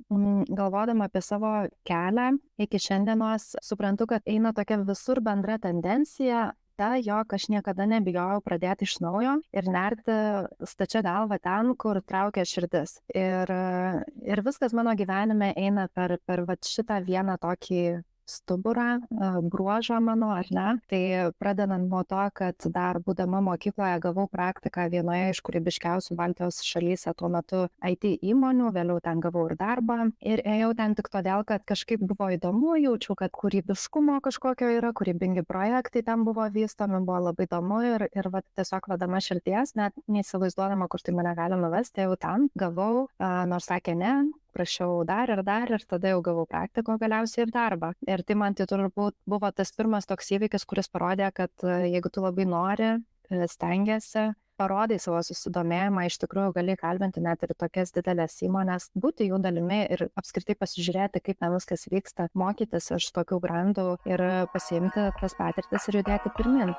galvodama apie savo kelią iki šiandienos, suprantu, kad eina tokia visur bendra tendencija, ta, jog aš niekada nebijojau pradėti iš naujo ir nerti stačia galva ten, kur traukia širdis. Ir viskas mano gyvenime eina per vat šitą vieną tokį stuburą, bruožą mano, ar ne? Tai pradedant nuo to, kad dar būdama mokykloje gavau praktiką vienoje iš kūrybiškiausių Baltijos šalyse tuo metu IT įmonių, vėliau ten gavau ir darbą. Ir ėjau ten tik todėl, kad kažkaip buvo įdomu, jaučiu, kad kūrybiškumo kažkokio yra, kūrybingi projektai ten buvo vystomi, buvo labai įdomu ir va, tiesiog vedama širdies, net neįsivaizduodama, kur tai mane gali nuvesti, jau ten gavau, nors sakė ne, prašiau dar ir tada jau gavau praktiko galiausiai ir darbą. Ir tai man tai turbūt buvo tas pirmas toks įvykis, kuris parodė, kad jeigu tu labai nori, stengiasi, parodai savo susidomėjimą, iš tikrųjų gali kalbinti net ir tokias didelės įmonės, būti jų dalimi ir apskritai pasižiūrėti, kaip ten viskas vyksta, mokytis iš tokių grandų ir pasiimti tas patirtis ir judėti pirmin.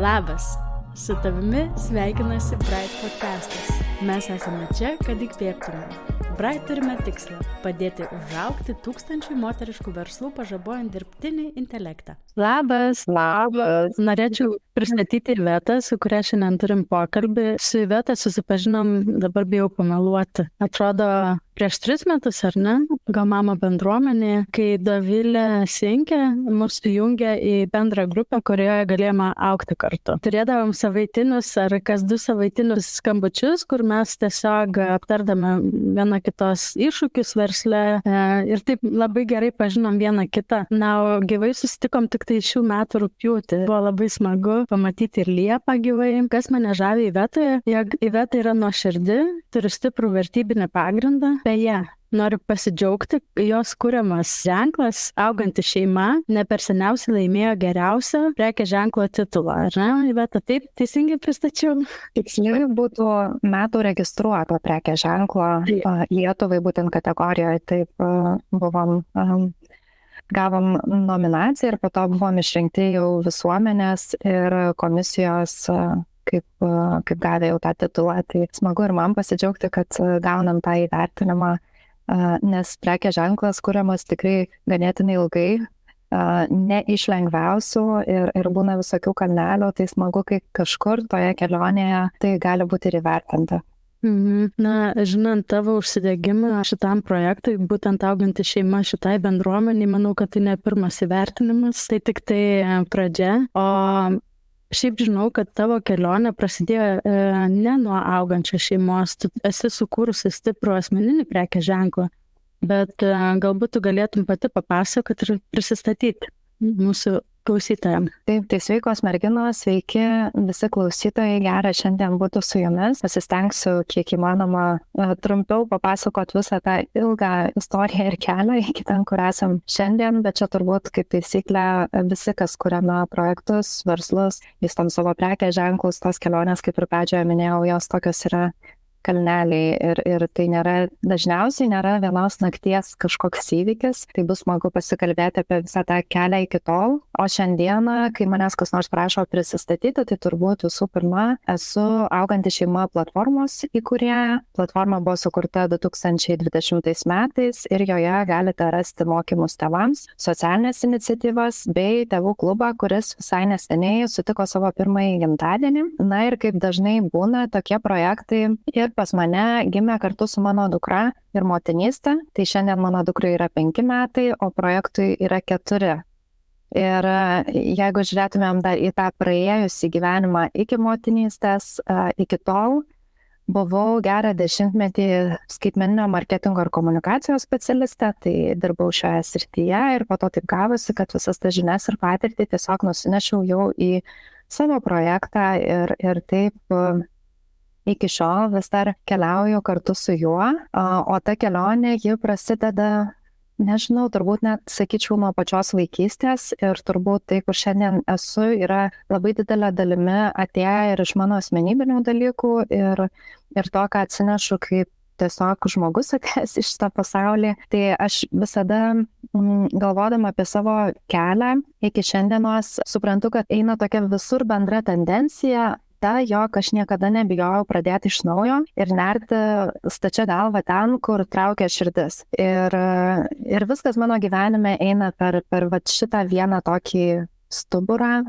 Labas, su tavimi sveikinasi Bright podcastas. Mes esame čia, kad įkvėptume. Bright turime tikslą – padėti užaugti tūkstančiai moteriškų verslų pažabojant dirbtinį intelektą. Labas. Norėčiau pristatyti Ivetą, su kuria šiandien turim pokalbį. Su Iveta susipažinom, dabar bijau pameluoti. Atrodo, prieš 3 metus, ar ne? Gal mama bendruomenė, kai Dovilė Sinkė mus sujungė į bendrą grupę, kurioje galėjome augti kartu. Turėdavom savaitinius ar kas 2 savaitinius skambučius, kur mes tiesiog aptardame vieną kitos iššūkius versle ir taip labai gerai pažinom vieną kitą. Na, o gyvai susitikom tik tai šių metų rugpjūtį. Buvo labai smagu pamatyti ir Liepą gyvai. Kas mane žavi Ivetoje, jog Iveta yra nuoširdi, turi stiprų vertybinį pagrindą. Beje, noriu pasidžiaugti, jos kuriamas ženklas, auganti šeima, ne per seniausiai laimėjo geriausią prekės ženklo titulą. Ar ne, Iveta, taip teisingai pristačiau? Tiksliai būtų metų registruoto prekės ženklo Lietuvai būtent kategorijoje. Taip gavom nominaciją ir po to buvom išrinkti jau visuomenės ir komisijos kaip gavę jau tą titulą. Tai smagu ir man pasidžiaugti, kad gaunam tą įvertinimą, nes prekės ženklas kuriamas tikrai ganėtinai ilgai, ne iš lengviausių ir būna visokių kalnelių, tai smagu, kai kažkur toje kelionėje tai gali būti ir įvertinta. Na, žinant tavo užsidegimą šitam projektui, būtent auganti šeima šitai bendruomeniai, manau, kad tai ne pirmas įvertinimas, tai tik tai pradžia. O šiaip žinau, kad tavo kelionė prasidėjo ne nuo augančios šeimos, tu esi sukūrusi stiprų asmeninį prekės ženklą, bet galbūt tu galėtum pati papasakoti ir prisistatyti mūsų klausytojams. Taip, tai sveikos merginos, sveiki visi klausytojai, gera šiandien būti su jumis. Pasistengsiu kiek įmanoma trumpiau papasakot visą tą ilgą istoriją ir kelią iki ten, kur esam šiandien, bet čia turbūt kaip taisyklė visi, kas kuriame projektus, verslus, vystom savo prekės ženklus, tos kelionės, kaip ir pradžioje minėjau, jos tokios yra kalneliai ir tai dažniausiai nėra vienos nakties kažkoks įvykis, tai bus smagu pasikalbėti apie visą tą kelią iki tol. O šiandieną, kai manęs kas nors prašo prisistatyti, tai turbūt visų pirma esu auganti šeima platformos įkūrėja. Platforma buvo sukurta 2020 metais ir joje galite rasti mokymus tėvams, socialinės iniciatyvas bei tėvų klubą, kuris visai neseniai sutiko savo pirmąjį gimtadienį. Na ir kaip dažnai būna, tokie projektai ir pas mane gimė kartu su mano dukra ir motinystė. Tai šiandien mano dukrai yra 5 metai, o projektui yra 4. Ir jeigu žiūrėtumėm dar į tą praėjusį gyvenimą iki motinystės, iki tol buvau gerą 10-metį skaitmeninio marketingo ir komunikacijos specialistė, tai dirbau šioje srityje ir po to taip gavosi, kad visas tas žinias ir patirtį tiesiog nusinešiau jau į savo projektą ir taip iki šiol vis dar keliauju kartu su juo, o ta kelionė ji prasideda, nežinau, turbūt net sakyčiau nuo pačios vaikystės ir turbūt tai, kur šiandien esu, yra labai didelė dalimi atėję ir iš mano asmenybinių dalykų ir to, ką atsinešu kaip tiesiog žmogus atėjęs iš šitą pasaulį. Tai aš visada galvodama apie savo kelią iki šiandienos suprantu, kad eina tokia visur bendra tendencija, jog aš niekada nebijojau pradėti iš naujo ir nerti stačia galva ten, kur traukia širdis. Ir viskas mano gyvenime eina per vat šitą vieną tokį stuburą,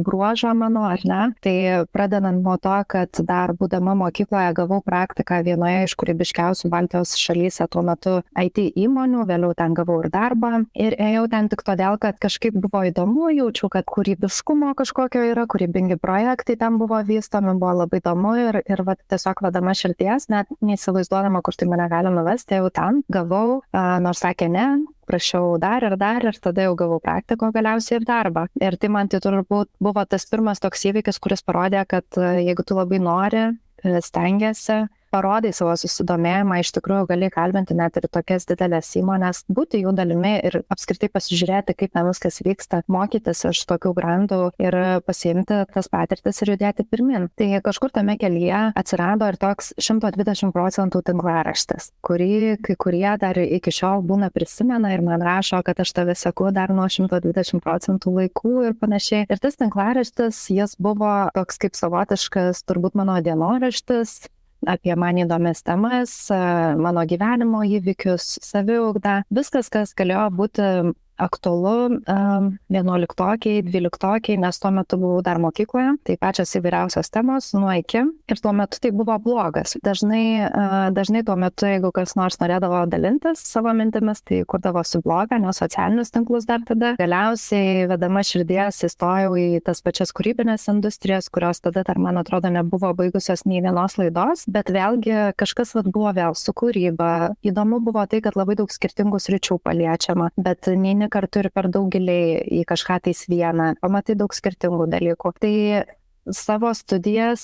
bruožą mano, ar ne? Tai pradedant nuo to, kad dar būdama mokykloje gavau praktiką vienoje iš kūrybiškiausių Baltijos šalyse tuo metu IT įmonių, vėliau ten gavau ir darbą. Ir ėjau ten tik todėl, kad kažkaip buvo įdomu, jaučiu, kad kūrybiškumo kažkokio yra, kūrybingi projektai ten buvo vystomi, buvo labai įdomu ir vat, tiesiog vedama širdies, net neįsivaizduodama, kur tai mane gali nuvesti, jau ten gavau, nors sakė ne, prašiau dar ir tada jau gavau praktiko galiausiai ir darbą. Ir tai man tai turbūt buvo tas pirmas toks įvykis, kuris parodė, kad jeigu tu labai nori, stengiasi, parodai savo susidomėjimą, iš tikrųjų gali kalbinti net ir tokias didelės įmonės, būti jų dalimi ir apskritai pasižiūrėti, kaip ten viskas vyksta, mokytis iš tokių grandų ir pasiimti tas patirtis ir judėti pirmin. Tai kažkur tame kelyje atsirado ir toks 120% tinklaraštis, kurį kai kurie dar iki šiol būna prisimena ir man rašo, kad aš tave seku dar nuo 120% laikų ir panašiai. Ir tas tinklaraštis, jis buvo toks kaip savotiškas, turbūt mano dienoraštis, apie man įdomias temas, mano gyvenimo įvykius, saviugdą, viskas, kas galėjo būti aktualu 11-okiai, 12-okiai, nes tuo metu buvau dar mokykloje, tai pačios įvairiausios temos nuo iki ir tuo metu tai buvo blogas. Dažnai tuo metu, jeigu kas nors norėdavo dalintis savo mintimis, tai kurdavosi blogą, ne socialinius tinklus dar tada. Galiausiai vedama širdies įstojau į tas pačias kūrybinės industrijas, kurios tada dar, man atrodo, nebuvo baigusios nei vienos laidos, bet vėlgi kažkas buvo vėl su kūryba. Įdomu buvo tai, kad labai daug skirtingų sričių paliečiama, bet nei kartu ir per daug giliai į kažką tais vieną, pamatai daug skirtingų dalykų. Tai savo studijas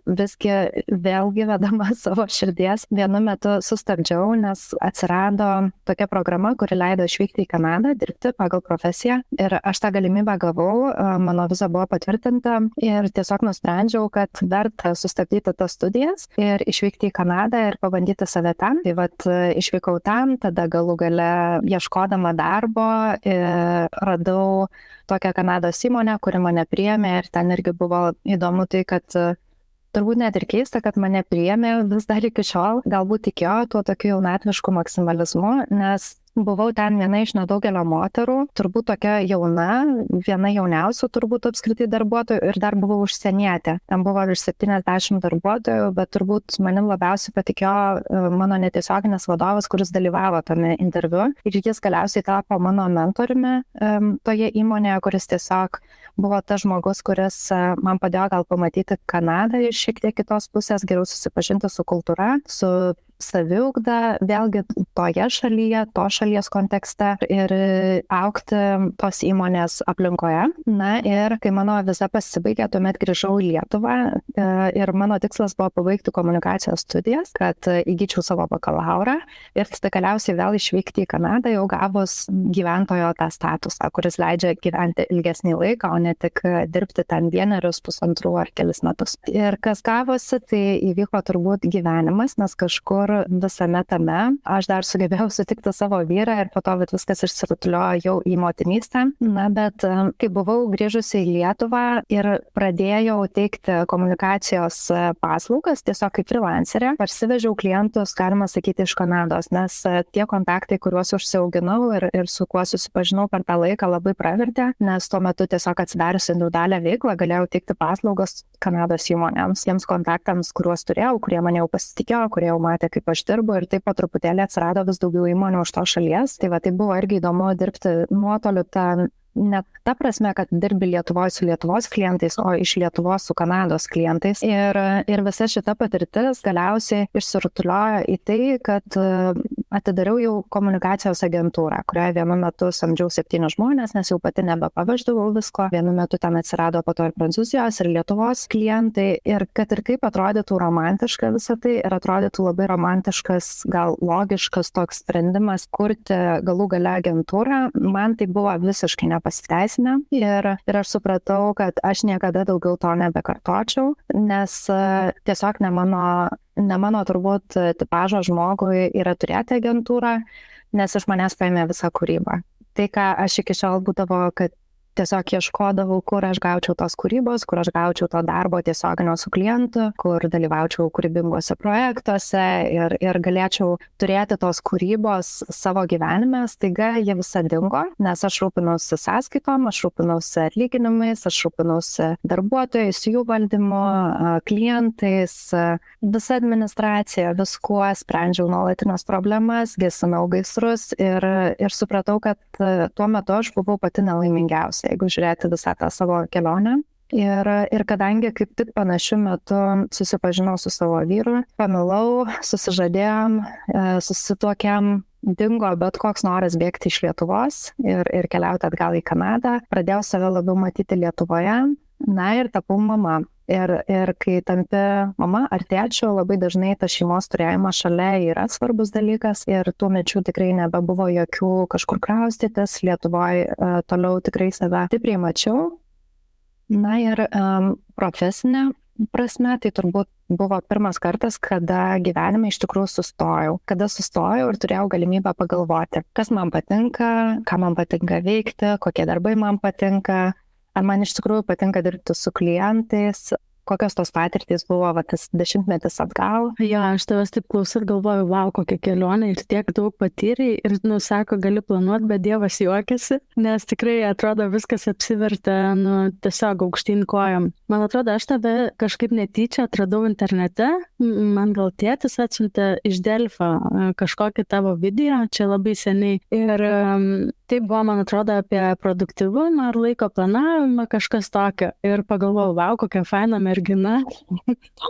visgi vėlgi vedama savo širdies vienu metu sustabdžiau, nes atsirado tokia programa, kuri leido išvykti į Kanadą, dirbti pagal profesiją ir aš tą galimybę gavau, mano viza buvo patvirtinta ir tiesiog nusprendžiau, kad verta sustabdyti tas studijas ir išvykti į Kanadą ir pabandyti save ten. Tai vat išvykau ten, tada galų gale ieškodama darbo radau tokią Kanados įmonę, kuri mane priėmė ir ten irgi buvo įdomu tai, kad turbūt net ir keista, kad mane priėmė vis dar iki šiol, galbūt tikėjo tuo tokiu jaunatvišku maksimalizmu, nes buvau ten viena iš nedaugelio moterų, turbūt tokia jauna, viena jauniausių turbūt apskritai darbuotojų ir dar buvau užsienietė. Ten buvo virš 70 darbuotojų, bet turbūt manim labiausiai patikėjo mano netiesioginis vadovas, kuris dalyvavo tame interviu ir jis galiausiai tapo mano mentoriumi toje įmonėje, kuris tiesiog buvo tas žmogus, kuris man padėjo gal pamatyti Kanadą iš šiek tiek kitos pusės, geriau susipažinti su kultūra, su saviugda, vėlgi toje šalyje, to šalies kontekste ir augti tos įmonės aplinkoje. Na ir kai mano viza pasibaigė, tuomet grįžau į Lietuvą ir mano tikslas buvo pabaigti komunikacijos studijas, kad įgyčiau savo bakalaurą ir tada galiausiai vėl išvykti į Kanadą, jau gavus gyventojo tą statusą, kuris leidžia gyventi ilgesnį laiką, o ne tik dirbti ten 1, 1,5 ar kelis metus. Ir kas gavosi, tai įvyko turbūt gyvenimas, nes kažkur visame tame aš dar sugebėjau sutikti savo vyrą ir po to viskas išsirutuliojo jau į motinystę. Na, bet kai buvau grįžusi į Lietuvą ir pradėjau teikti komunikacijos paslaugas, tiesiog kaip freelancerė, parsivežiau klientus, galima sakyti, iš Kanados, nes tie kontaktai, kuriuos užsiauginau ir su kuo susipažinau per tą laiką, labai pravertė, nes tuo metu tiesiog atsidarius individualią veiklą galėjau teikti paslaugas Kanados įmonėms, tiems kontaktams, kuriuos turėjau, kurie mane jau pasitikėjo, kurie jau matė, kaip aš dirbu ir taip po truputėlį atsirado vis daugiau įmonių už to šalies. Tai va, tai buvo irgi įdomu dirbti nuotoliu ten. Ne ta prasme, kad dirbi Lietuvoje su Lietuvos klientais, o iš Lietuvos su Kanados klientais. Ir visa šita patirtis galiausiai išsirutuliojo į tai, kad atidariau jau komunikacijos agentūrą, kurioje vienu metu samdžiau 7 žmonės, nes jau pati nebepaveždavau visko. Vienu metu ten atsirado po to ir Prancūzijos, ir Lietuvos klientai. Ir kad ir kaip atrodytų romantiška visą tai, ir atrodytų labai romantiškas, gal logiškas toks sprendimas kurti galų gale agentūrą, man tai buvo visiškai nepasiteisinę ir aš supratau, kad aš niekada daugiau to nebekartočiau, nes tiesiog ne mano turbūt tipažo žmogui yra turėti agentūrą, nes iš manęs paėmė visą kūrybą. Tai, ką aš iki šiol būdavo, kad tiesiog ieškodavau, kur aš gaučiau tos kūrybos, kur aš gaučiau to darbo tiesioginio su klientu, kur dalyvaučiau kūrybinguose projektuose ir galėčiau turėti tos kūrybos savo gyvenime, staiga jie visa dingo, nes aš rūpinausi sąskaitom, aš rūpinausi atlyginimais, aš rūpinausi darbuotojais, jų valdymu, klientais, visa administracija, viskuo sprendžiau nuolatinės problemas, gesinau gaisrus ir supratau, kad tuo metu aš buvau pati nelaimingiausia, jeigu žiūrėti visą tą savo kelionę. Ir kadangi kaip tik panašiu metu susipažinau su savo vyru, pamilau, susižadėjom, susituokėm, dingo bet koks noras bėgti iš Lietuvos ir keliauti atgal į Kanadą. Pradėjau save labiau matyti Lietuvoje, ir tapau mama. Ir kai tampi mama ar tėčiu, labai dažnai tas šeimos turėjimas šalia yra svarbus dalykas ir tuo metu tikrai nebebuvo jokių kažkur kraustytis, Lietuvoje toliau tikrai save stipriai mačiau. Ir profesinė prasme, tai turbūt buvo pirmas kartas, kada gyvenime iš tikrųjų sustojau. Kada sustojau ir turėjau galimybę pagalvoti, kas man patinka, ką man patinka veikti, kokie darbai man patinka. Ar man iš tikrųjų patinka dirbti su klientais, kokios tos patirtys buvo tas 10 metus atgal. Jo, aš tavęs taip klausau ir galvoju, wow, kokia kelionė ir tiek daug patyrei ir, sako, gali planuoti, bet Dievas juokiasi, nes tikrai atrodo viskas apsivertė, tiesiog aukštyn kojom. Man atrodo, aš tave kažkaip netyčia atradau internete, man gal tėtis atsiuntė iš Delfio kažkokį tavo video, čia labai seniai. Ir tai buvo, man atrodo, apie produktyvumą ar laiko planavimą, kažkas tokio. Ir pagalvojau, wow, kokia faina mergina.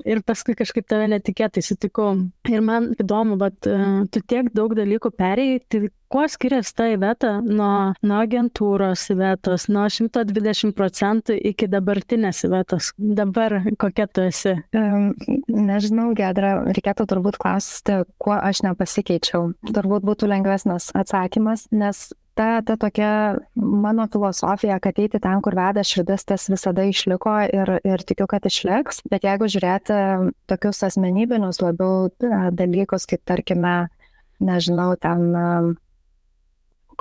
Ir paskui kažkaip tave netikėtai sutikau. Ir man įdomu, bet tu tiek daug dalykų perėjai, tai kuo skiriasi ta Iveta nuo agentūros Ivetos, nuo 120% iki dabartinės Ivetos? Dabar kokia tu esi? Nežinau, Giedra, reikėtų turbūt klausti, kuo aš nepasikeičiau. Turbūt būtų lengvesnis atsakymas, nes ta tokia mano filosofija, kad eiti ten, kur veda širdis, tas visada išliko ir tikiu, kad išliks. Bet jeigu žiūrėti tokius asmenybinius labiau dalykus, kaip tarkime, nežinau, ten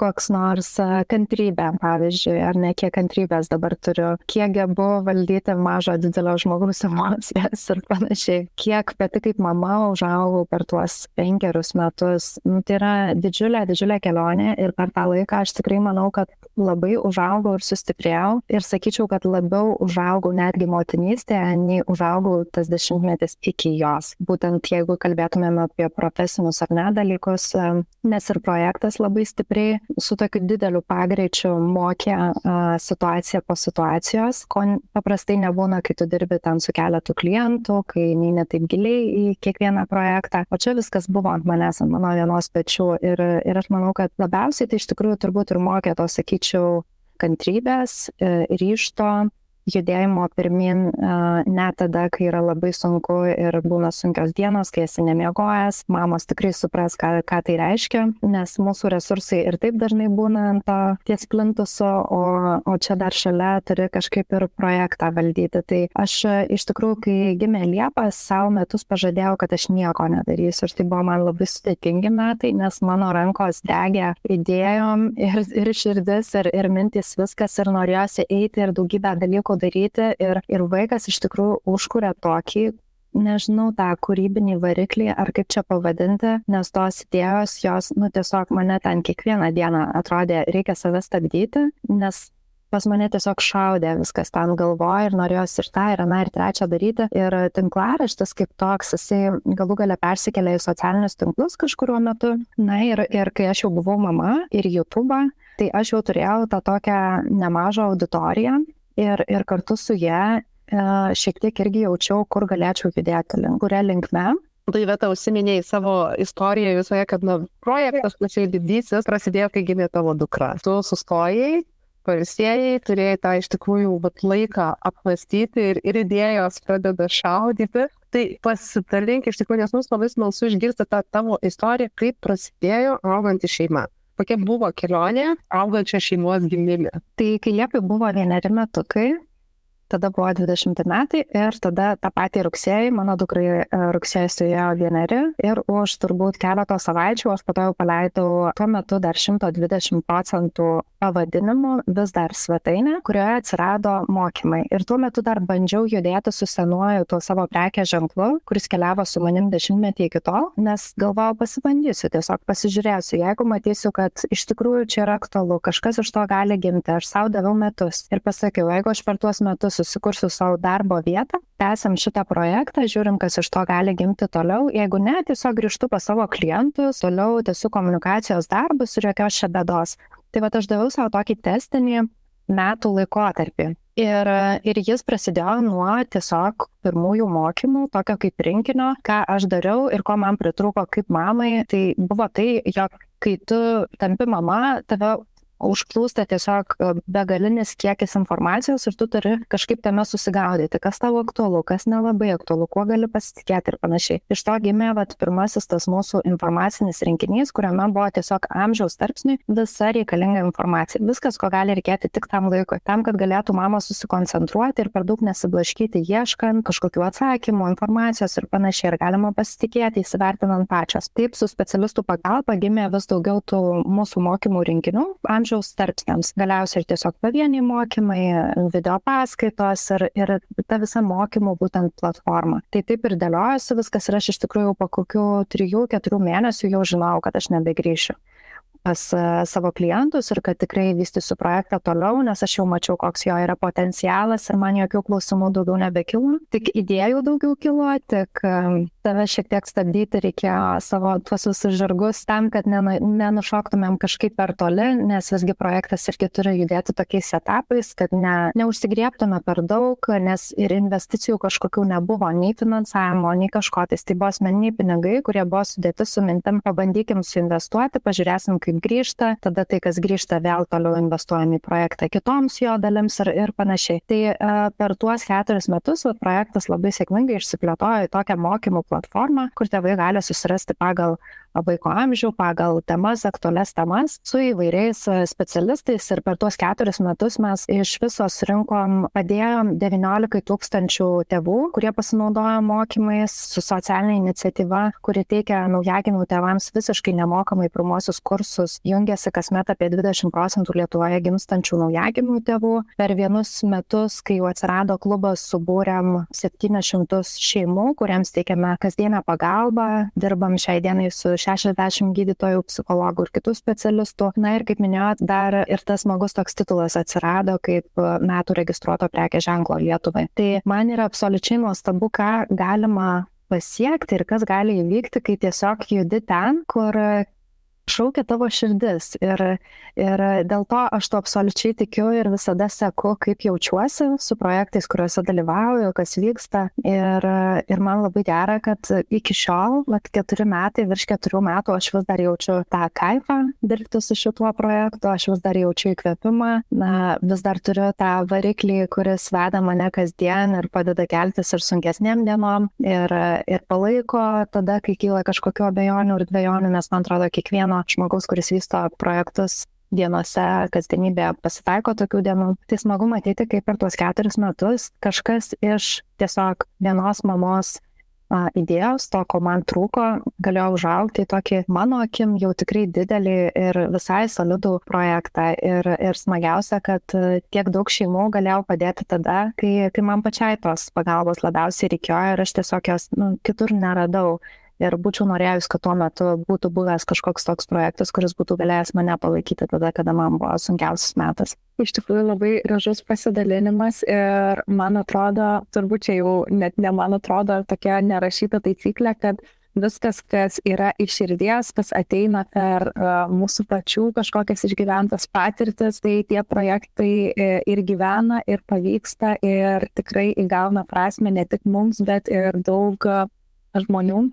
koks nors kantrybė, pavyzdžiui, ar ne, kiek kantrybės dabar turiu, kiek gebu valdyti mažo didelio žmogaus emocijas ir panašiai, kiek pati kaip mama užaugau per tuos 5 metus. Tai yra didžiulė kelionė ir per tą laiką aš tikrai manau, kad labai užaugau ir sustiprėjau ir sakyčiau, kad labiau užaugau netgi motinystėje, nei užaugau tas 10 metus iki jos. Būtent jeigu kalbėtumėme apie profesinius ar ne dalykus, nes ir projektas labai stipriai su tokiu dideliu pagreičiu mokė situaciją po situacijos, ko paprastai nebūna, kai tu dirbi ten su keletu klientų, kai neini taip giliai į kiekvieną projektą. O čia viskas buvo ant manęs, ant mano vienos pečių ir aš manau, kad labiausiai tai iš tikrųjų turbūt ir mokė to, sakyčiau, kantrybės, ryžto, judėjimo pirmin, net tada, kai yra labai sunku ir būna sunkios dienos, kai esi nemiegojęs, mamos tikrai supras, ką tai reiškia, nes mūsų resursai ir taip dažnai būna ant to ties plintuso, o čia dar šalia turi kažkaip ir projektą valdyti. Tai aš iš tikrųjų, kai gimė Liepas, savo metus pažadėjau, kad aš nieko nedarysiu ir tai buvo man labai sudėtingi metai, nes mano rankos degė idėjom ir širdis ir mintis viskas ir norėjosi eiti ir daugybę dalykų daryti ir vaikas iš tikrųjų užkuria tokį, nežinau, tą kūrybinį variklį, ar kaip čia pavadinti, nes tos idėjos, jos, tiesiog mane ten kiekvieną dieną atrodė, reikia save stabdyti, nes pas mane tiesiog šaudė viskas ten galvoje ir norėjosi ir tą, ir aną, ir trečią daryti. Ir tinklaraštis kaip toks, jisai galų gale persikėlė į socialinius tinklus kažkuriuo metu. Ir kai aš jau buvau mama ir YouTube'ą, tai aš jau turėjau tą tokią nemažą auditoriją. Ir kartu su jie šiek tiek irgi jaučiau, kur galėčiau judėti, kuria linkme. Tai Iveta, užsiminėjai savo istoriją visoje, kad projektas plačiai didysis prasidėjo, kai gimė tavo dukra. Tu sustojai, pailsėjai, turėjai tą iš tikrųjų laiką apmąstyti ir idėjos pradeda šaudyti. Tai pasitalink iš tikrųjų, nes mums labai smalsu išgirsti tą tavo istoriją, kaip prasidėjo auganti šeima. kokia buvo kelionė augančios šeimos gimime? Tai kai Liepai buvo 1 metukai, tada buvo 20 metai ir tada tą patį rugsėjį, mano dukrai rugsėjį suėjo 1 ir už turbūt keletą savaičių aš po to jau paleidau tuo metu dar 120% pavadinimų vis dar svetainę, kurioje atsirado mokymai. Ir tuo metu dar bandžiau judėti su senuoju tuo savo prekės ženklu, kuris keliavo su manim 10-metį iki tol, nes galvojau pasibandysiu, tiesiog pasižiūrėsiu, jeigu matysiu, kad iš tikrųjų čia yra aktualu, kažkas iš to gali gimti, aš sau daviau metus ir pasakiau, jeigu aš per tuos metus susikursiu savo darbo vietą, tęsiam šitą projektą, žiūrim, kas iš to gali gimti toliau. Jeigu ne, tiesiog grįžtu pas savo klientus, toliau tęsiu komunikacijos darbus ir jokios čia bėdos. Tai vat aš daviau savo tokį testinį metų laikotarpį. Ir jis prasidėjo nuo tiesiog pirmųjų mokymų, tokio kaip rinkinio, ką aš dariau ir ko man pritrūko kaip mamai. Tai buvo tai, jog kai tu tampi mama, tave užplūsta tiesiog begalinis kiekis informacijos ir tu turi kažkaip tame susigaudyti, kas tavo aktualu, kas nelabai aktualu, kuo gali pasitikėti ir panašiai. Iš to gimė pirmasis tas mūsų informacinis rinkinys, kuriame buvo tiesiog amžiaus tarpsniui visa reikalinga informacija. Viskas, ko gali reikėti tik tam laikui, tam, kad galėtų mama susikoncentruoti ir per daug nesiblaškyti, ieškant kažkokių atsakymų, informacijos ir panašiai. Ir galima pasitikėti, įsivertinant pačios. Taip, su specialistų pagalba gimė vis daugiau tų mūsų mokymų rinkinių amžiaus tarpsniams. Galiausiai ir tiesiog pavieniai mokymai, video paskaitos ir ta visa mokymų būtent platforma. Tai taip ir dėliojasi viskas ir aš iš tikrųjų po kokių 3-4 mėnesių jau žinau, kad aš nebegrįšiu pas savo klientus ir kad tikrai vystysiu projektą toliau, nes aš jau mačiau, koks jo yra potencialas ir man jokių klausimų daugiau nebekilo. Tik idėjų daugiau kilo, tik tave šiek tiek stabdyti reikėjo savo tuos visus žirgus tam, kad nenušoktumėm kažkaip per toli, nes visgi projektas irgi turi judėti tokiais etapais, kad neužsigriebtume per daug, nes ir investicijų kažkokių nebuvo, nei finansavimo, nei kažko. Tai buvo asmeniniai pinigai, kurie buvo sudėti su mintim, pabandykim suinvestuoti, pažiūrėsim, kaip grįžta, tada tai, kas grįžta, vėl toliau investuojam į projektą kitoms jo dalims ir panašiai. Tai per tuos 4 metus projektas labai sėkmingai išsiplėtojo į tokią mokymų platformą, kur tėvai gali susirasti pagal vaiko amžių, pagal temas, aktualias temas, su įvairiais specialistais ir per tuos 4 metus mes iš viso surinkom, padėjom 19 000 tėvų, kurie pasinaudojo mokymais, su socialinė iniciatyva, kuri teikia naujagimių tėvams visiškai nemokamai pirmosius kursus, jungiasi kasmet apie 20% Lietuvoje gimstančių naujagimių tėvų. Per 1 metus, kai jau atsirado klubas, subūrėm 700 šeimų, kuriems teikiame kasdienę pagalbą, dirbam šiai dienai su 60 gydytojų, psichologų ir kitų specialistų. Na ir kaip minėjot, dar ir tas smagus toks titulas atsirado kaip metų registruoto prekės ženklo Lietuvai. Tai man yra absoliučiai nuostabu, ką galima pasiekti ir kas gali įvykti, kai tiesiog judi ten, kur šaukia tavo širdis. Ir dėl to aš to absoliučiai tikiu ir visada seku, kaip jaučiuosi su projektais, kuriuose dalyvauju, kas vyksta. Ir man labai gera, kad iki šiol, 4 metai, virš 4 metų, aš vis dar jaučiu tą kaifą dirbti su šituo projektu, aš vis dar jaučiu įkvėpimą, vis dar turiu tą variklį, kuris veda mane kasdien ir padeda keltis ir sunkesnėm dienom ir palaiko tada, kai kyla kažkokių abejonių ir dvejonių, nes man atrodo, kiekvieno žmogaus, kuris vysto projektus dienose, kasdienybėje pasitaiko tokių dienų. Tai smagu matyti, kaip per tuos 4 metus kažkas iš tiesiog vienos mamos idėjos, to, ko man trūko, galėjo užaugti į tokį mano akim jau tikrai didelį ir visai solidų projektą. Ir smagiausia, kad tiek daug šeimų galėjau padėti tada, kai man pačiai tos pagalbos labiausiai reikėjo ir aš tiesiog jos kitur neradau. Ir būčiau norėjus, kad tuo metu būtų buvęs kažkoks toks projektas, kuris būtų galėjęs mane palaikyti tada, kada man buvo sunkiausias metas. Iš tikrųjų labai gražus pasidalinimas ir man atrodo, turbūt čia jau net ne man atrodo, tokia nerašyta taisyklė, kad viskas, kas yra iš širdies, kas ateina per mūsų pačių kažkokias išgyventas patirtis, tai tie projektai ir gyvena, ir pavyksta, ir tikrai įgauna prasmę ne tik mums, bet ir daug žmonių,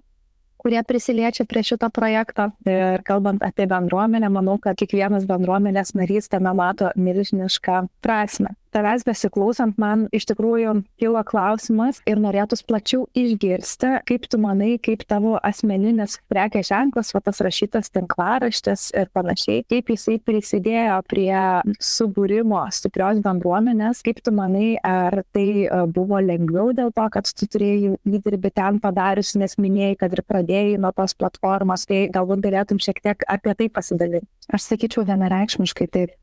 kurie prisiliečia prie šito projekto. Ir kalbant apie bendruomenę, manau, kad kiekvienas bendruomenės narys tame mato milžinišką prasme. Tavęs besiklausant, man iš tikrųjų kilo klausimas ir norėtus plačiau išgirsti, kaip tu manai, kaip tavo asmeninis prekės ženklas, tas rašytas tinklaraštis ir panašiai, kaip jisai prisidėjo prie subūrimo stiprios bendruomenės, kaip tu manai, ar tai buvo lengviau dėl to, kad tu turėjai įdirbį ten padarius, nes minėjai, kad ir pradėjai nuo tos platformos, tai galbūt galėtum šiek tiek apie tai pasidalinti. Aš sakyčiau vienareikšmiškai taip.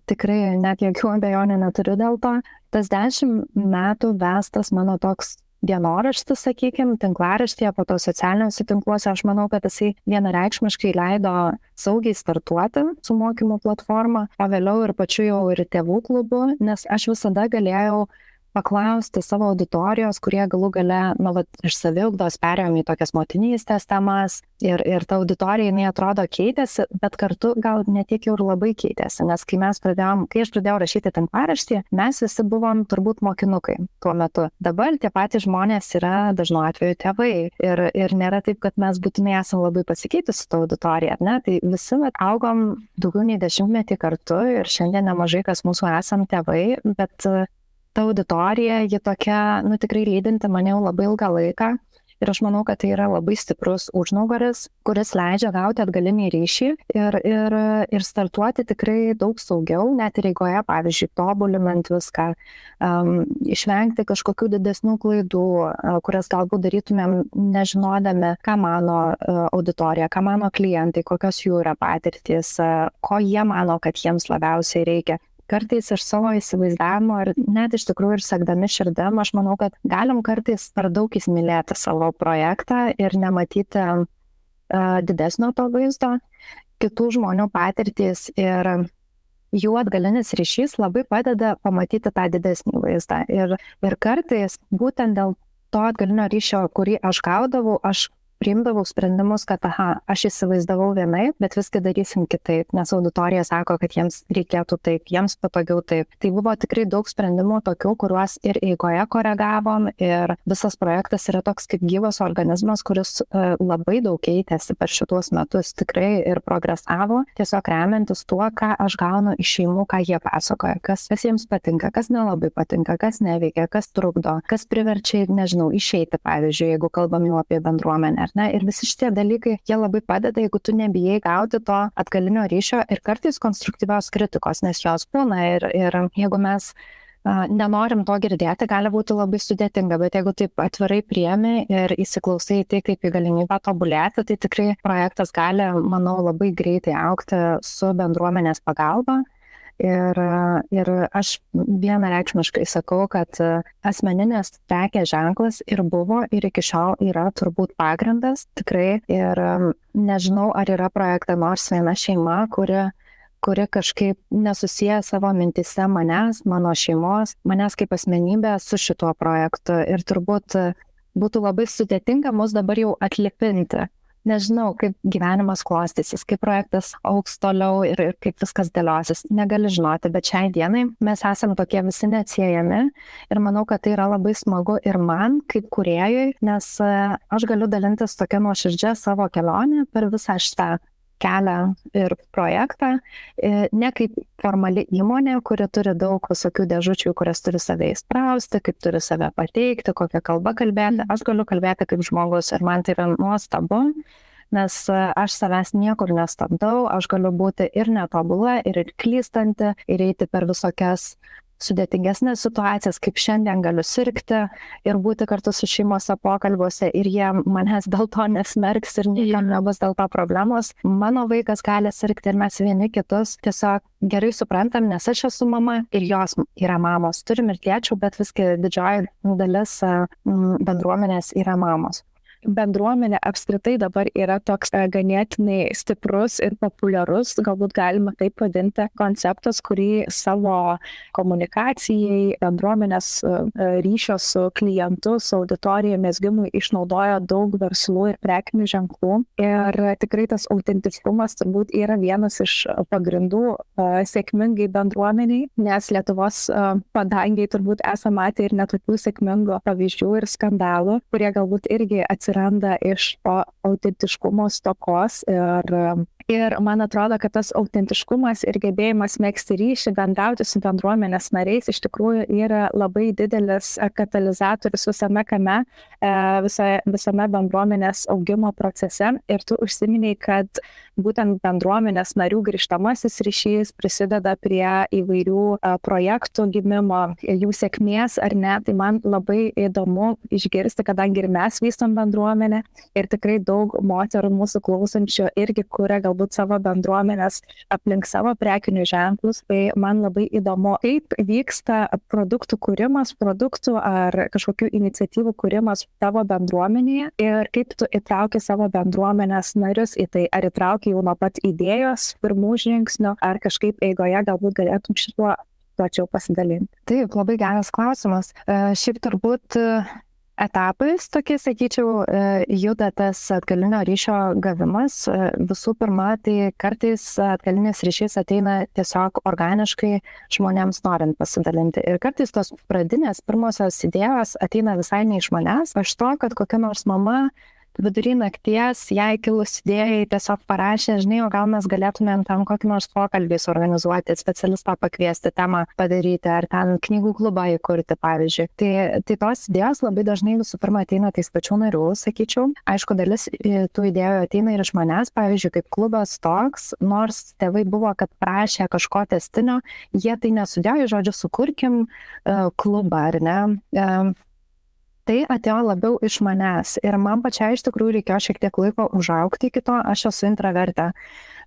Tikrai net jokių abejonių neturiu dėl to. Tas 10 metų vestas mano toks dienoraštis, sakykime, tinklaraštyje, po to socialiniuose tinkluose, aš manau, kad jisai vienareikšmiškai leido saugiai startuoti su mokymų platforma, o vėliau ir pačiu jau ir tėvų klubu, nes aš visada galėjau paklausti savo auditorijos, kurie galų gale, iš saviugdos perėjom į tokias motinystės temas ir ta auditorija, jinai atrodo keitėsi, bet kartu gal netiek jau ir labai keitėsi, nes kai aš pradėjau rašyti tinklaraštį, mes visi buvom turbūt mokinukai tuo metu. Dabar tie patys žmonės yra dažnu atveju tėvai ir nėra taip, kad mes būtinai esame labai pasikeitusi su ta auditorija, ne? Tai visi augom daugiau nei 10 metį kartu ir šiandien nemažai kas mūsų esam tėvai, bet ta auditorija, ji tokia, tikrai lydinti mane jau labai ilgą laiką ir aš manau, kad tai yra labai stiprus užnugaris, kuris leidžia gauti atgalinį ryšį ir startuoti tikrai daug saugiau, net ir eigoje, pavyzdžiui, tobulinant viską, išvengti kažkokių didesnių klaidų, kurias galbūt darytumėm nežinodami, ką mano auditorija, ką mano klientai, kokios jų yra patirtys, ko jie mano, kad jiems labiausiai reikia. Kartais iš savo įsivaizdavimo ir net iš tikrųjų ir sekdami širdim, aš manau, kad galim kartais per daug įsimylėti savo projektą ir nematyti didesnio to vaizdo, kitų žmonių patirtys ir jų atgalinis ryšys labai padeda pamatyti tą didesnį vaizdą. Ir kartais būtent dėl to atgalinio ryšio, kurį aš gaudavau, aš priimdavau sprendimus, kad aš įsivaizdavau vienaip, bet viską darysim kitaip, nes auditorija sako, kad jiems reikėtų taip, jiems patogiau taip. Tai buvo tikrai daug sprendimų tokių, kuriuos ir eigoje koregavom ir visas projektas yra toks kaip gyvas organizmas, kuris labai daug keitėsi per šituos metus tikrai ir progresavo, tiesiog remiantis tuo, ką aš gaunu iš šeimų, ką jie pasakoja, kas jiems patinka, kas nelabai patinka, kas neveikia, kas trukdo, kas priverčia, nežinau, išeiti, pavyzdžiui, jeigu kalbam jau apie bendruomenę. Ir visi šitie dalykai, jie labai padeda, jeigu tu nebijai gauti to atgalinio ryšio ir kartais konstruktyvios kritikos, nes jos būna ir jeigu mes nenorim to girdėti, gali būti labai sudėtinga, bet jeigu taip atvirai priemi ir įsiklausai tai kaip į galimybę tobulėti, tai tikrai projektas gali, manau, labai greitai augti su bendruomenės pagalba. Ir aš vienareikšmiškai sakau, kad asmeninės prekės ženklas ir buvo ir iki šiol yra turbūt pagrindas tikrai. Ir nežinau, ar yra projekte nors viena šeima, kuri kažkaip nesusiję savo mintise mano šeimos, manęs kaip asmenybė su šituo projektu. Ir turbūt būtų labai sudėtinga mus dabar jau atlipinti. Nežinau, kaip gyvenimas klostysis, kaip projektas augs toliau ir kaip viskas dėliosis. Negali žinoti, bet šiai dienai mes esame tokie visi neatsiejami ir manau, kad tai yra labai smagu ir man kaip kūrėjui, nes aš galiu dalintis tokia nuoširdžia savo kelionę per visą šitą kelią ir projektą, ne kaip formali įmonė, kuri turi daug visokių dėžučių, kurias turi save įsprausti, kaip turi save pateikti, kokią kalbą kalbėti. Aš galiu kalbėti kaip žmogus ir man tai yra nuostabu, nes aš savęs niekur nestabdau, aš galiu būti ir netobula, ir klystanti, ir eiti per visokias sudėtingesnės situacijas, kaip šiandien galiu sirgti ir būti kartu su šeimose pokalbiuose ir jie manęs dėl to nesmerks ir niekam nebus dėl to problemos. Mano vaikas gali sirgti ir mes vieni kitus tiesiog gerai suprantam, nes aš esu mama ir jos yra mamos. Turim ir tėčių, bet visgi didžioji dalis bendruomenės yra mamos. Bendruomenė apskritai dabar yra toks ganėtinai stiprus ir populiarus, galbūt galima taip vadinti, konceptas, kurį savo komunikacijai, bendruomenės ryšio su klientu, su auditorija mezgimui išnaudoja daug verslų ir prekinių ženklų. Ir tikrai tas autentiškumas turbūt yra vienas iš pagrindų sėkmingai bendruomeniai, nes Lietuvos padangiai turbūt esame matę ir netokių sėkmingų pavyzdžių ir skandalų, kurie galbūt irgi atsirado atsiranda iš to autentiškumo stokos ir man atrodo, kad tas autentiškumas ir gebėjimas megzti ryšį, bendrauti su bendruomenės nariais iš tikrųjų yra labai didelis katalizatorius visame kame, visame bendruomenės augimo procese. Ir tu užsiminiai, kad būtent bendruomenės narių grįžtamasis ryšys prisideda prie įvairių projektų gimimo, jų sėkmės ar ne. Tai man labai įdomu išgirsti, kadangi ir mes vystom bendruomenę ir tikrai daug moterų mūsų klausančių irgi kuria galbūt savo bendruomenės aplink savo prekinius ženklus. Tai man labai įdomu, kaip vyksta produktų kūrimas, produktų ar kažkokių iniciatyvų kūrimas tavo bendruomenėje ir kaip tu įtrauki savo bendruomenės narius į tai. Ar įtrauki jau nuo pat idėjos, pirmų žingsnių, ar kažkaip eigoje galbūt galėtum šituo plačiau pasidalinti? Taip, labai geras klausimas. Šiaip turbūt etapais, tokie sakyčiau, juda tas atgalinio ryšio gavimas. Visų pirma, tai kartais atgalinis ryšys ateina tiesiog organiškai žmonėms norint pasidalinti. Ir kartais tos pradinės pirmosios idėjos ateina visai ne iš manęs, o iš to, kad kokia nors mama vidury nakties, jai kilus idėjai, tiesiog parašė, žinai, o gal mes galėtumėm ten kokį nors pokalbį suorganizuoti, specialistą pakviesti, temą padaryti, ar ten knygų klubą įkurti, pavyzdžiui. Tai tos idėjos labai dažnai visų pirma ateina tais pačių narių, sakyčiau. Aišku, dalis tų idėjų ateina ir iš manęs, pavyzdžiui, kaip klubas toks, nors tėvai buvo, kad prašė kažko testinio, jie tai nesudėjo į žodžiu, sukurkim klubą, ar ne? Tai atėjo labiau iš manęs ir man pačiai iš tikrųjų reikėjo šiek tiek laiko užaugti iki to, aš esu intravertė.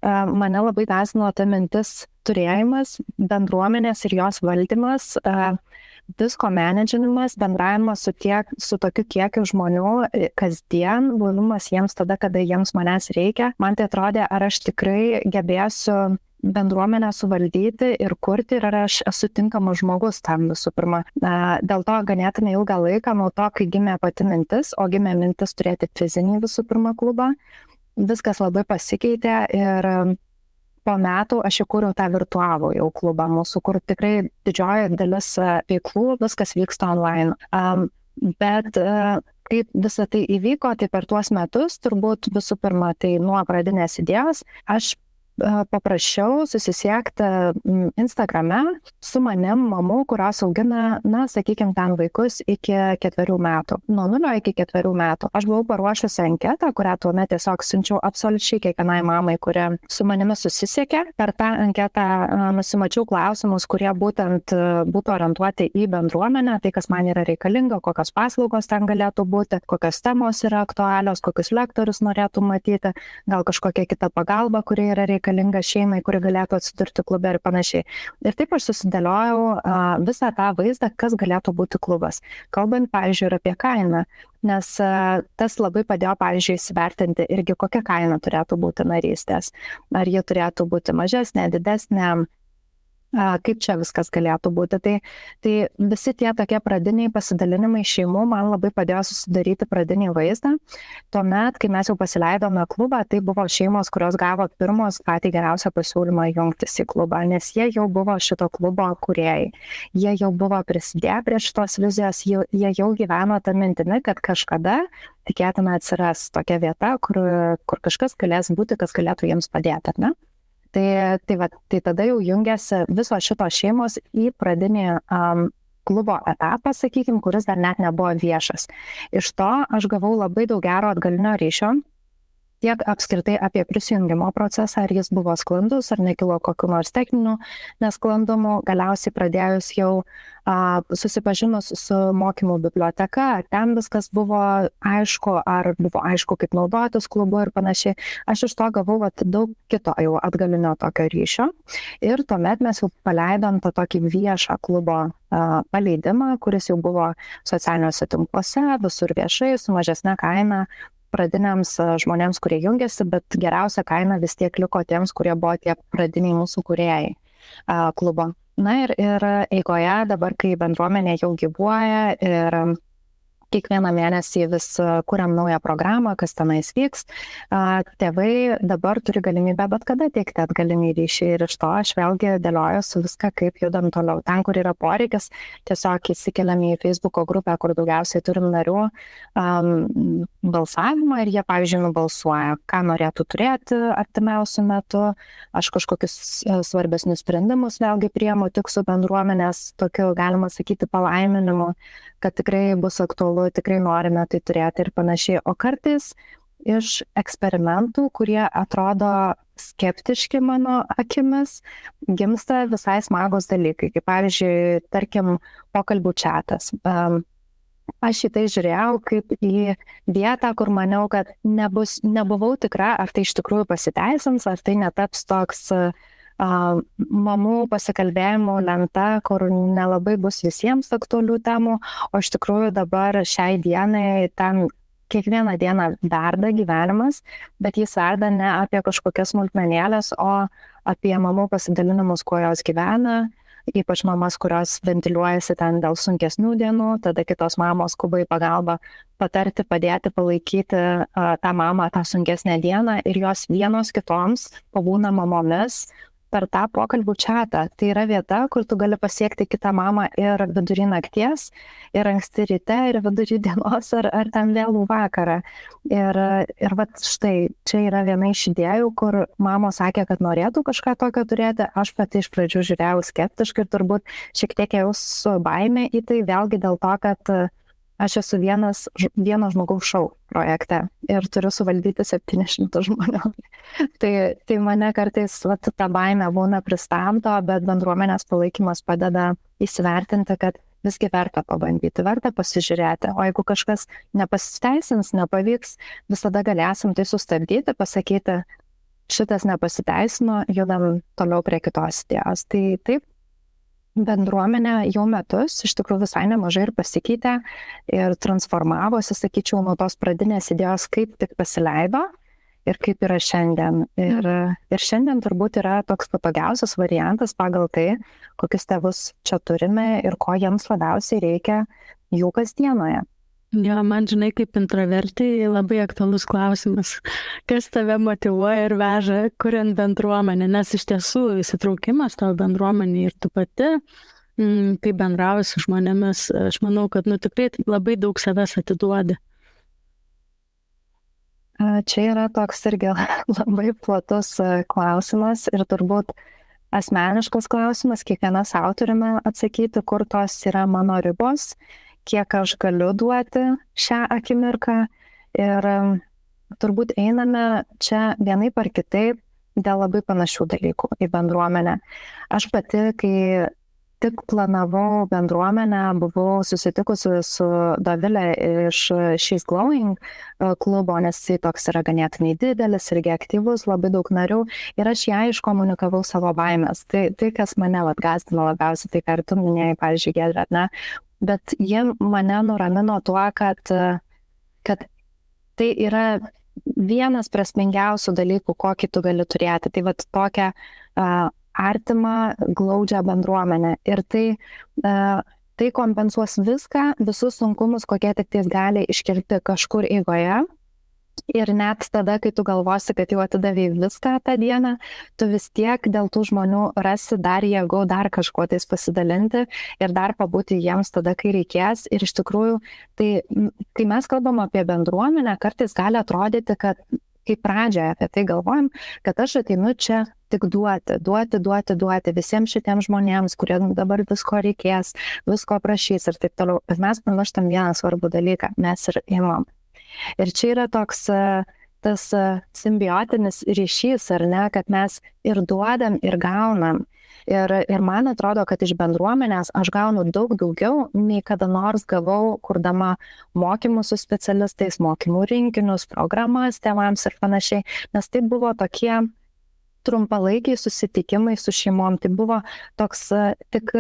Mane labai gąsdino ta mintis turėjimas, bendruomenės ir jos valdymas, visko menedžinimas, bendravimas su tokiu kiekiu žmonių kasdien, buvimas jiems tada, kada jiems manęs reikia. Man tai atrodė, ar aš tikrai gebėsiu bendruomenę suvaldyti ir kurti, ir ar aš esu tinkamas žmogus tam visų pirma. Dėl to ganėtinai ilgą laiką, nuo to, kai gimė pati mintis, o gimė mintis turėti fizinį visų pirma klubą, viskas labai pasikeitė ir po metų aš įkūriau tą virtualų jau klubą mūsų, kur tikrai didžioji dalis veiklų, viskas vyksta online. Bet kaip visą tai įvyko, tai per tuos metus, turbūt visų pirma, tai nuo pradinės idėjos, aš paprašiau susisiekti Instagrame su manim mamų, kurios augina, sakykime, ten vaikus iki 4 metų. Nuo 0 iki 4 metų. Aš buvau paruošusi anketą, kurią tuomet tiesiog siunčiau absoliučiai kiekvienai mamai, kuri su manimi susisiekė. Per tą anketą nusimačiau klausimus, kurie būtent būtų orientuoti į bendruomenę, tai kas man yra reikalinga, kokios paslaugos ten galėtų būti, kokios temos yra aktualios, kokius lektorius norėtų matyti, gal kažkokia kita pagalba, kuri yra reikalinga šeimai, kuri galėtų atsidurti klube ir panašiai. Ir taip aš susidėliojau visą tą vaizdą, kas galėtų būti klubas. Kalbant, pavyzdžiui, ir apie kainą, nes tas labai padėjo, pavyzdžiui, įsivertinti irgi, kokia kaina turėtų būti narystės. Ar ji turėtų būti mažesnė, didesnė, kaip čia viskas galėtų būti. Tai visi tie tokie pradiniai pasidalinimai šeimų man labai padėjo susidaryti pradinį vaizdą. Tuomet, kai mes jau pasileidome klubą, tai buvo šeimos, kurios gavo pirmos patį geriausią pasiūlymą jungtis į klubą, nes jie jau buvo šito klubo kūrėjai. Jie jau buvo prisidėję prie šitos vizijos, jie jau gyveno tą mintimi, kad kažkada tikėtina atsiras tokia vieta, kur kažkas galės būti, kas galėtų jiems padėti, ar ne? Tai tada jau jungiasi visos šitos šeimos į pradinį klubo etapą, sakykime, kuris dar net nebuvo viešas. Iš to aš gavau labai daug gero atgalinio ryšio, tiek apskritai apie prisijungimo procesą, ar jis buvo sklandus, ar nekilo kokių nors techninių nesklandumų. Galiausiai pradėjus jau susipažinus su mokymų biblioteka, ar ten viskas buvo aišku, ar buvo aišku, kaip naudotis klubu ir panašiai. Aš iš to gavau daug kito jau atgalinio tokio ryšio. Ir tuomet mes jau paleidom tą tokį viešą klubo paleidimą, kuris jau buvo socialiniuose tinkluose, visur viešai, su mažesne kaina pradiniams žmonėms, kurie jungiasi, bet geriausia kaina vis tiek liko tiems, kurie buvo tie pradiniai mūsų kūrėjai klubo. Na ir eigoje dabar, kai bendruomenė jau gyvuoja ir kiekvieną mėnesį vis kuriam naują programą, kas tenais vyks. Tėvai dabar turi galimybę bet kada teikti atgalinį ryšį ir iš to aš vėlgi dėliojuosi viską, kaip judam toliau. Ten, kur yra poreikis, tiesiog įsikeliam į Facebooko grupę, kur daugiausiai turim narių, balsavimą ir jie, pavyzdžiui, nubalsuoja, ką norėtų turėti artimiausiu metu. Aš kažkokius svarbesnius sprendimus vėlgi priemu tik su bendruomenės tokiu, galima sakyti, palaiminimu, kad tikrai bus aktualu, tikrai norime tai turėti ir panašiai. O kartais iš eksperimentų, kurie atrodo skeptiški mano akimis, gimsta visai smagus dalykai, kaip pavyzdžiui, tarkim, pokalbių čatas. Aš į tai žiūrėjau kaip į vietą, kur maniau, kad nebuvau tikra, ar tai iš tikrųjų pasiteisins, ar tai netaps toks mamų pasikalbėjimų lenta, kur nelabai bus visiems aktualių temų, o iš tikrųjų dabar šiai dienai ten kiekvieną dieną verda gyvenimas, bet jis verda ne apie kažkokias smulkmenėlės, o apie mamų pasidalinimus, kuo jos gyvena, ypač mamas, kurios ventiliuojasi ten dėl sunkesnių dienų, tada kitos mamos skuba į pagalbą patarti, padėti, palaikyti tą mamą tą sunkesnę dieną ir jos vienos kitoms pabūna mamomis per tą pokalbių čatą. Tai yra vieta, kur tu gali pasiekti kitą mamą ir vidury nakties, ir anksti ryte, ir vidury dienos, ar ten vėlų vakarą. Ir vat štai, čia yra viena iš idėjų, kur mamos sakė, kad norėtų kažką tokio turėti. Aš pati iš pradžių žiūrėjau skeptiškai ir turbūt šiek tiek ėjau su baime į tai, vėlgi dėl to, kad aš esu vieno žmogaus šou projekte ir turiu suvaldyti 700 žmonių. Tai mane kartais ta baimė būna pristabdo, bet bendruomenės palaikymas padeda įsivertinti, kad visgi verta pabandyti, verta pasižiūrėti. O jeigu kažkas nepasiteisins, nepavyks, visada galėsim tai sustabdyti, pasakyti, šitas nepasiteisino, judam toliau prie kitos idėjos. Tai taip, bendruomenė jau metus iš tikrųjų visai nemažai ir pasikeitė ir transformavosi, sakyčiau, nuo tos pradinės idėjos, kaip tik pasileido ir kaip yra šiandien. Ir šiandien turbūt yra toks patogiausias variantas pagal tai, kokius tėvus čia turime ir ko jiems labiausiai reikia jų kasdienoje. Jo, man, žinai, kaip intravertai labai aktualus klausimas, kas tave motyvuoja ir veža, kuriant bendruomenę, nes iš tiesų įsitraukimas tavo bendruomenė ir tu pati, kai bendrauji su žmonėmis, aš manau, kad tikrai labai daug savęs atiduodi. Čia yra toks irgi labai platus klausimas ir turbūt asmeniškas klausimas, kiekvienas sau turime atsakyti, kur tos yra mano ribos, kiek aš galiu duoti šią akimirką ir turbūt einame čia vienaip ar kitaip dėl labai panašių dalykų į bendruomenę. Aš pati, kai tik planavau bendruomenę, buvau susitikusi su Dovilė iš She's Glowing klubo, nes jis toks yra ganėtinai didelis, irgi aktyvus, labai daug narių ir aš ją iškomunikavau savo baimės. Tai kas mane gąsdino labiausiai, tai ką ir tu minėjai, pavyzdžiui, Giedrė, ne? Bet jie mane nuramino tuo, kad tai yra vienas prasmingiausių dalykų, kokį tu gali turėti. Tai vat tokią artimą, glaudžią bendruomenę. Ir tai kompensuos viską, visus sunkumus, kokie tik tais gali iškilti kažkur eigoje. Ir net tada, kai tu galvosi, kad jau atidavėjai viską tą dieną, tu vis tiek dėl tų žmonių rasi dar jėgų, dar kažkuo tais pasidalinti ir dar pabūti jiems tada, kai reikės. Ir iš tikrųjų, tai kai mes kalbam apie bendruomenę, kartais gali atrodyti, kad kaip pradžioje apie tai galvojam, kad aš ateinu čia tik duoti visiems šitiems žmonėms, kurie dabar visko reikės, visko prašys ir taip toliau. Bet mes pamirštam vieną svarbų dalyką, mes ir imam. Ir čia yra toks tas simbiotinis ryšys, ar ne, kad mes ir duodam, ir gaunam. Ir man atrodo, kad iš bendruomenės aš gaunu daug daugiau, nei kada nors gavau, kurdama mokymus su specialistais, mokymų rinkinius, programas tėvams ir panašiai. Nes tai buvo tokie trumpalaikiai susitikimai su šeimom. Tai buvo toks tik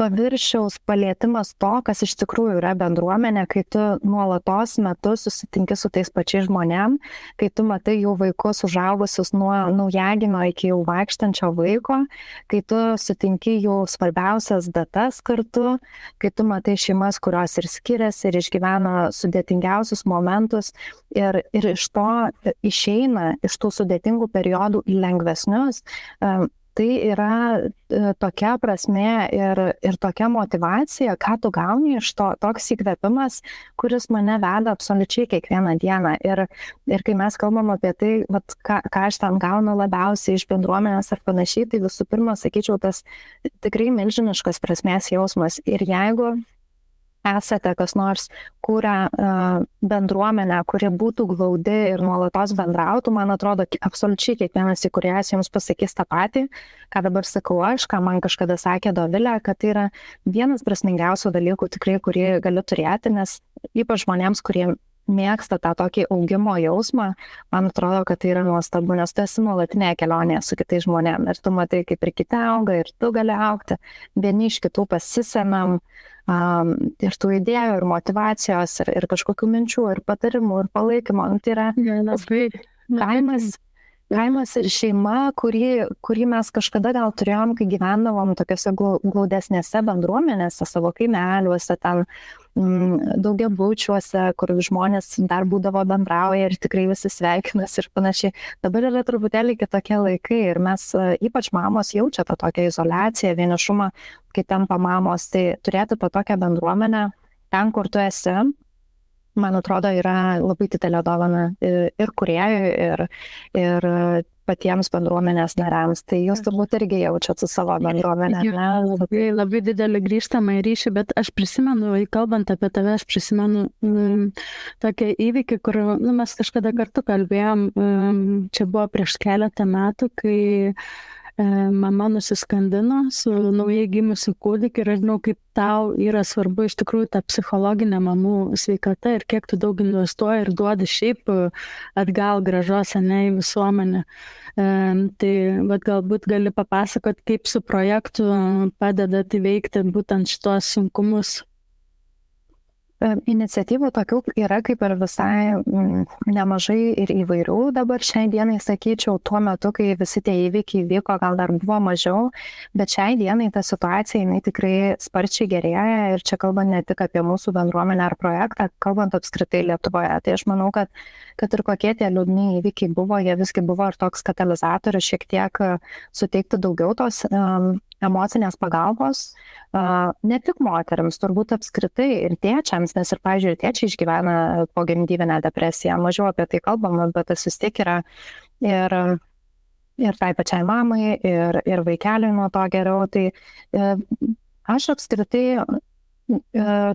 paviršiaus palietimas to, kas iš tikrųjų yra bendruomenė, kai tu nuolatos metus susitinki su tais pačiais žmonėm, kai tu matai jų vaikus užaugusius nuo naujagimio iki jau vaikštančio vaiko, kai tu sutinki jų svarbiausias datas kartu, kai tu matai šeimas, kurios ir skiriasi, ir išgyvena sudėtingiausius momentus, ir iš to išeina iš tų sudėtingų periodų į lengvesnius. Tai yra tokia prasme ir tokia motivacija, ką tu gauni iš to, toks įkvėpimas, kuris mane veda absoliučiai kiekvieną dieną. Ir kai mes kalbam apie tai, vat, ką aš ten gaunu labiausiai iš bendruomenės ar panašiai, tai visų pirma, sakyčiau, tas tikrai milžiniškas prasmės jausmas. Ir jeigu esate kas nors kūrę bendruomenę, kuri būtų glaudi ir nuolatos bendrautų, man atrodo, absoliučiai kiekvienas įkūrėjas jums pasakys tą patį, ką dabar sakau aš, ką man kažkada sakė Dovilė, kad tai yra vienas prasmingiausių dalykų tikrai, kurį galiu turėti, nes ypač žmonėms, kurie mėgsta tą tokį augimo jausmą, man atrodo, kad tai yra nuostabu, nes tu esi nuolatinėje kelionėje su kitais žmonėmis ir tu matai, kaip ir kiti auga ir tu gali augti, vieni iš kitų pasisemiam ir tų idėjų, ir motivacijos, ir kažkokių minčių, ir patarimų, ir palaikymo. Tai yra kaimas ir šeima, kurį mes kažkada gal turėjom, kai gyvendavom tokiuose glaudesnėse bendruomenėse, savo kaimeliuose, ten daugiabučiuose, kur žmonės dar būdavo bendrauja ir tikrai visi sveikinas ir panašiai. Dabar yra truputėlį kitokie laikai ir mes, ypač mamos, jaučia tą tokią izoliaciją, vienišumą, kai tampa mamos, tai turėti tą tokią bendruomenę ten, kur tu esi, man atrodo, yra labai didelė dovana ir kūrėjui, ir patiems bendruomenės nariams. Tai jūs turbūt irgi jaučiat su savo bendruomenė. Labai didelį grįžtamą ryšį, bet aš prisimenu, kalbant apie tave, aš prisimenu tokią įvykį, kur mes kažkada kartu kalbėjom, čia buvo prieš keletą metų, kai mama nusiskandino su naujai gimusiu kūdikiu ir aš žinau, kaip tau yra svarbu iš tikrųjų ta psichologinė mamų sveikata ir kiek tu daug investuoji ir duodi šiaip atgal grąžos į visuomenę. Tai galbūt gali papasakot, kaip su projektu padedat įveikti būtent šitos sunkumus. Iniciatyvų tokių yra kaip ir visai nemažai ir įvairių dabar šiai dienai, sakyčiau, tuo metu, kai visi tie įvykiai vyko, gal dar buvo mažiau, bet šiai dienai ta situacija jinai tikrai sparčiai gerėja ir čia kalbant ne tik apie mūsų bendruomenę ar projektą, kalbant apskritai Lietuvoje. Tai aš manau, kad ir kokie tie liūdni įvykiai buvo, jie visgi buvo ir toks katalizatorius šiek tiek suteikti daugiau tos emocinės pagalbos, ne tik moteriams, turbūt apskritai ir tėčiams, nes ir, pavyzdžiui, tėčiai išgyvena pogimdyvinę depresiją, mažiau apie tai kalbama, bet tas vis tiek yra ir tai pačiai mamai, ir vaikeliui nuo to geriau. Tai aš apskritai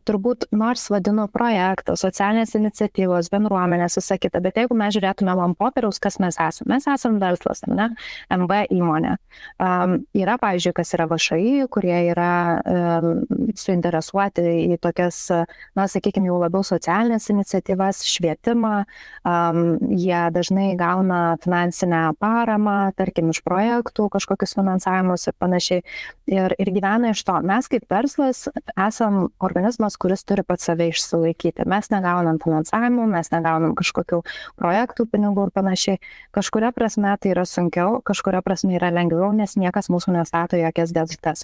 turbūt nors vadinu projektą, socialinės iniciatyvos, bendruomenės, visą kitą, bet jeigu mes žiūrėtumėm ant popieriaus, kas mes esame? Mes esame verslas, ne? MV įmonė. Yra, pavyzdžiui, kas yra VŠI, kurie yra suinteresuoti į tokias, sakykime, jau labiau socialinės iniciatyvas, švietimą. Jie dažnai gauna finansinę paramą, tarkim, iš projektų, kažkokius finansavimus ir panašiai. Ir gyvena iš to. Mes kaip verslas esam organizmas, kuris turi pats save išsilaikyti. Mes negaunam finansavimų, mes negaunam kažkokių projektų, pinigų ir panašiai. Kažkuria prasme tai yra sunkiau, kažkuria prasme yra lengviau, nes niekas mūsų nestato jokias dėžutes.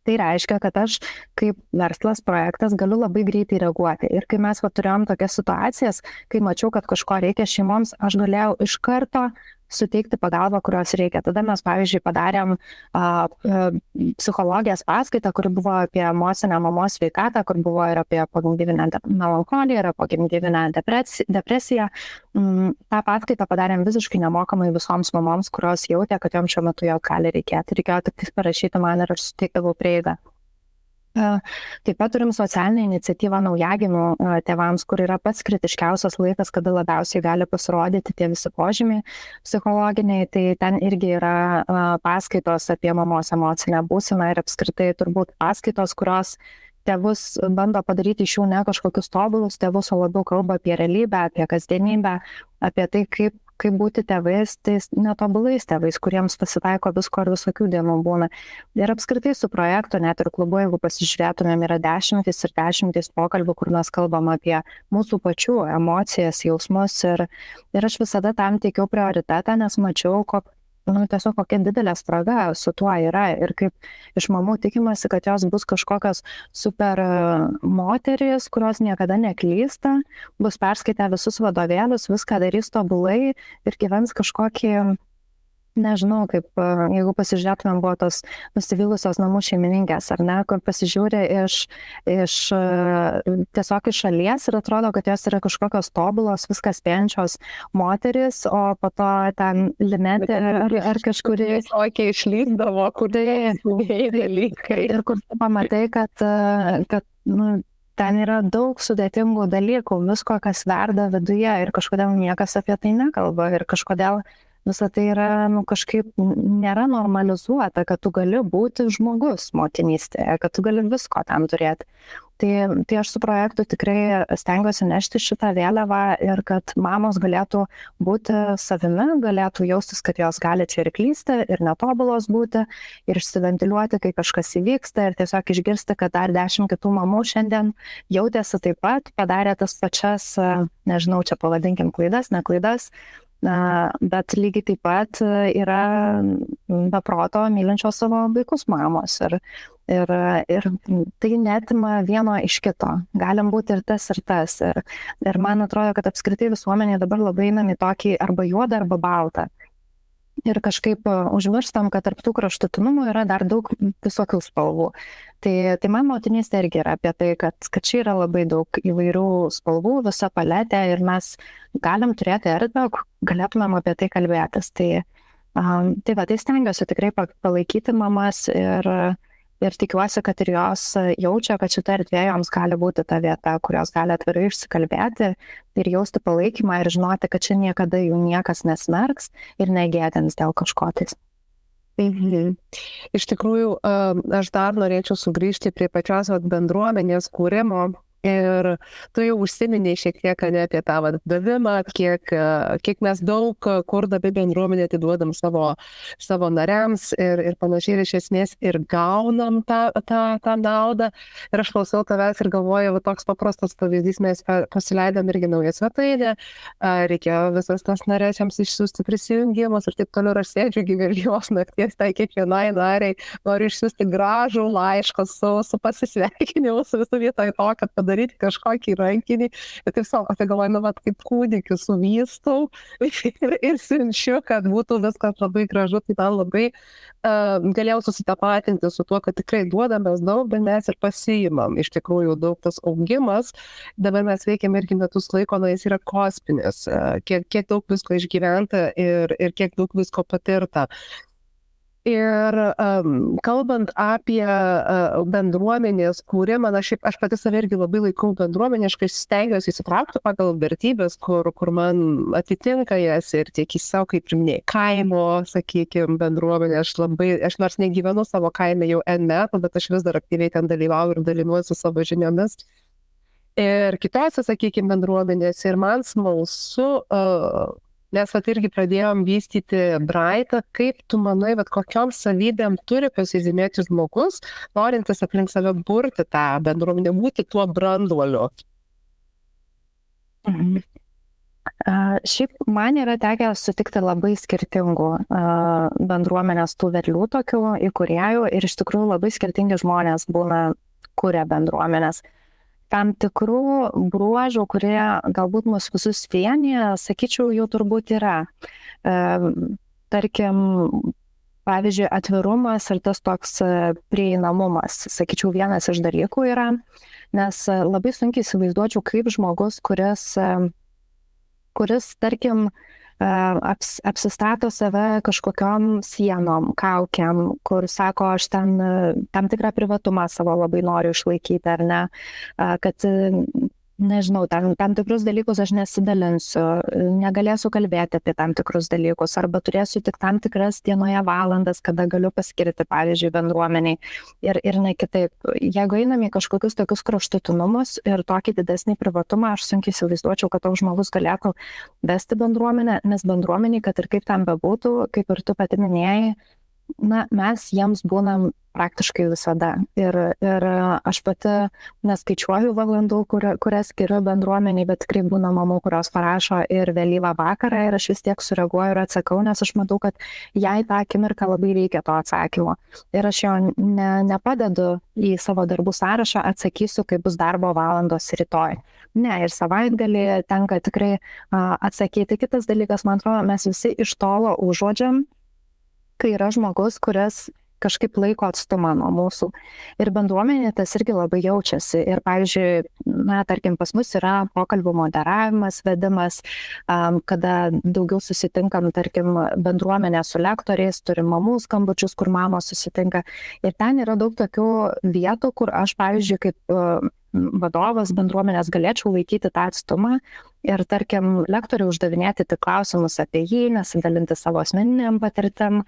Tai reiškia, kad aš kaip verslas projektas galiu labai greitai reaguoti. Ir kai mes turėjom tokias situacijas, kai mačiau, kad kažko reikia šeimoms, aš galėjau iš karto suteikti pagalbą, kurios reikia. Tada mes, pavyzdžiui, padarėm psichologijos paskaitą, kuri buvo apie emocinę mamos sveikatą, kur buvo ir apie pogimdyvinę melancholiją, ir pogimdyvinę depresiją. tą paskaitą padarėm visiškai nemokamai visoms mamoms, kurios jautė, kad joms šiuo metu jo gali reikėti. Reikėjo tik parašyti man ir aš suteikdavau prieigą. Taip pat turim socialinę iniciatyvą naujagimių tėvams, kur yra pats kritiškiausias laikas, kada labiausiai gali pasirodyti tie visi požymiai psichologiniai. Tai ten irgi yra paskaitos apie mamos emocinę būseną ir apskritai turbūt paskaitos, kurios tėvus bando padaryti iš jų ne kažkokius tobulus tėvus, o labiau kalba apie realybę, apie kasdienybę, apie tai, kaip būti tėvais, tais netobulais tėvais, kuriems pasitaiko visko ir visokių dienų būna. Ir apskritai su projektu, net ir klubu, jeigu pasižiūrėtumėm, yra dešimtys ir dešimtys pokalbių, kur mes kalbam apie mūsų pačių emocijas, jausmus ir aš visada tam teikiau prioritetą, nes mačiau, tiesiog kokia didelė spraga su tuo yra ir kaip iš mamų tikimasi, kad jos bus kažkokios super moterys, kurios niekada neklysta, bus perskaitę visus vadovėlius, viską darys tobulai ir gyvens kažkokį, nežinau, kaip jeigu pasižiūrėtumėm, buvo tos nusivylusios namų šeimininkės, ar ne, kur pasižiūrė tiesiog iš šalies ir atrodo, kad jos yra kažkokios tobulos, viskas spėjančios moteris, o po to ten limetė ar kažkuri... Tokie išlydavo, kur dalykai. Ir kur pamatai, kad ten yra daug sudėtingų dalykų, visko, kas verda viduje ir kažkodėl niekas apie tai nekalba ir kažkodėl visą tai yra, kažkaip nėra normalizuota, kad tu gali būti žmogus motinystėje, kad tu gali visko tam turėti. Tai aš su projektu tikrai stengiuosi nešti šitą vėliavą ir kad mamos galėtų būti savimi, galėtų jaustis, kad jos gali čia ir klysti, ir netobulos būti, ir išsiventiliuoti, kai kažkas įvyksta, ir tiesiog išgirsti, kad dar 10 kitų mamų šiandien jautėsi taip pat, padarė tas pačias, nežinau, čia pavadinkim klaidas, ne klaidas, bet lygiai taip pat yra beproto mylinčios savo vaikus mamos ir tai netima vieno iš kito. Galim būti ir tas. Ir man atrodo, kad apskritai visuomenėje dabar labai einam į tokį arba juodą, arba baltą. Ir kažkaip užmirstam, kad tarp tų kraštutinumų yra dar daug visokių spalvų. Tai man motinystė irgi yra apie tai, kad čia yra labai daug įvairių spalvų, visa paletė ir mes galim turėti erdvę, galėtumėm apie tai kalbėtis. Tai stengiuosi tikrai palaikyti mamas ir tikiuosi, kad ir jos jaučia, kad šita erdvė joms gali būti ta vieta, kur jos gali atvirai išsikalbėti ir jausti palaikymą ir žinoti, kad čia niekada jų niekas nesmerks ir negėdins dėl kažko tais. Iš tikrųjų, aš dar norėčiau sugrįžti prie pačios bendruomenės kūrimo. Ir tu jau užsiminei šiek tiek apie tą davimą, kiek mes daug kurdami bendruomenę atiduodam savo nariams ir panašiai ir iš esmės ir gaunam tą naudą. Ir aš klausau tavęs ir galvoju, toks paprastas pavyzdys, mes pasileidom irgi naują svetainę, reikėjo visas tas narės jiems išsiųsti prisijungimus ir taip toliau, ir aš sėdžiu gyvenios nakties, tai kiekvienai nariai noriu išsiųsti gražų laišką su pasisveikinimu, su visų vietoj to, kad padaryti kažkokį rankinį. Ir taip savo, tai galvoju, kaip kūdikį suvystau ir siunčiu, kad būtų viskas labai gražu. Tai man labai galėjau susitapatinti su tuo, kad tikrai duodame daug, bet mes ir pasiimam. Iš tikrųjų daug tas augimas. Dabar mes veikiam irgi metus laiko, jis yra kosminis. Kiek daug visko išgyventa ir kiek daug visko patirta. Ir kalbant apie bendruomenės kūrimą, aš pati save irgi labai laikau bendruomenė, aš stengiuosi įsitraukti pagal vertybės, kur man atitinka jas ir tiek į savo, kaip ir minėjai, kaimo, sakykime, bendruomenė. Aš nors negyvenu savo kaime jau N metų, bet aš vis dar aktyviai ten dalyvauju ir dalinuosi savo žiniomis. Ir kitose, sakykime, bendruomenės ir man smalsu, mes irgi pradėjom vystyti Braitą. Kaip tu manai, kokiom savybėm turi pasižymėti žmogus, norintis aplink save burti tą bendruomenę, būti tuo branduoliu? Šiaip man yra tekę sutikti labai skirtingų bendruomenės tų vedlių tokių įkūrėjų ir iš tikrųjų labai skirtingi žmonės kuria bendruomenės. Tam tikrų bruožų, kurie galbūt mus visus vienyje, sakyčiau, jau turbūt yra. Tarkim, pavyzdžiui, atvirumas ir tas toks prieinamumas, sakyčiau, vienas iš dalykų yra, nes labai sunkiai įsivaizduočiau, kaip žmogus, kuris tarkim, apsistato save kažkokiom sienom, kaukiam, kur sako, aš tam tikrą privatumą savo labai noriu išlaikyti, ar ne, kad nežinau, tam tikrus dalykus aš nesidalinsiu, negalėsiu kalbėti apie tam tikrus dalykus, arba turėsiu tik tam tikras dienoje valandas, kada galiu paskirti, pavyzdžiui, bendruomeniai ir ne kitaip. Jeigu einame į kažkokius tokius kraštutinumus ir tokį didesnį privatumą, aš sunkiai įsivaizduočiau, kad toks žmogus galėtų vesti bendruomenę, nes bendruomeniai, kad ir kaip tam bebūtų, kaip ir tu pati minėjai, mes jiems būnam praktiškai visada. Ir aš pati neskaičiuoju valandų, kurias skiriu bendruomeniai, bet tikrai būna mamų, kurios parašo ir vėlyvą vakarą ir aš vis tiek sureaguoju ir atsakau, nes aš matau, kad jai tą akimirką labai reikia to atsakymo. Ir aš jo nepadedu į savo darbų sąrašą, atsakysiu, kai bus darbo valandos rytoj. Ne, ir savaitgalį tenka tikrai atsakyti. Kitas dalykas, man atrodo, mes visi iš tolo užuodžiam, kai yra žmogus, kuris kažkaip laiko atstumą nuo mūsų. Ir bendruomenė tas irgi labai jaučiasi. Ir pavyzdžiui, tarkim, pas mus yra pokalbių moderavimas, vedimas, kada daugiau susitinkam, tarkim, bendruomenė su lektoriais, turim mamų skambučius, kur mamos susitinka. Ir ten yra daug tokių vietų, kur aš, pavyzdžiui, kaip vadovas bendruomenės galėčiau laikyti tą atstumą ir, tarkim, lektoriui uždavinėti tik klausimus apie jį, nesidalinti savo asmeniniam patirtim,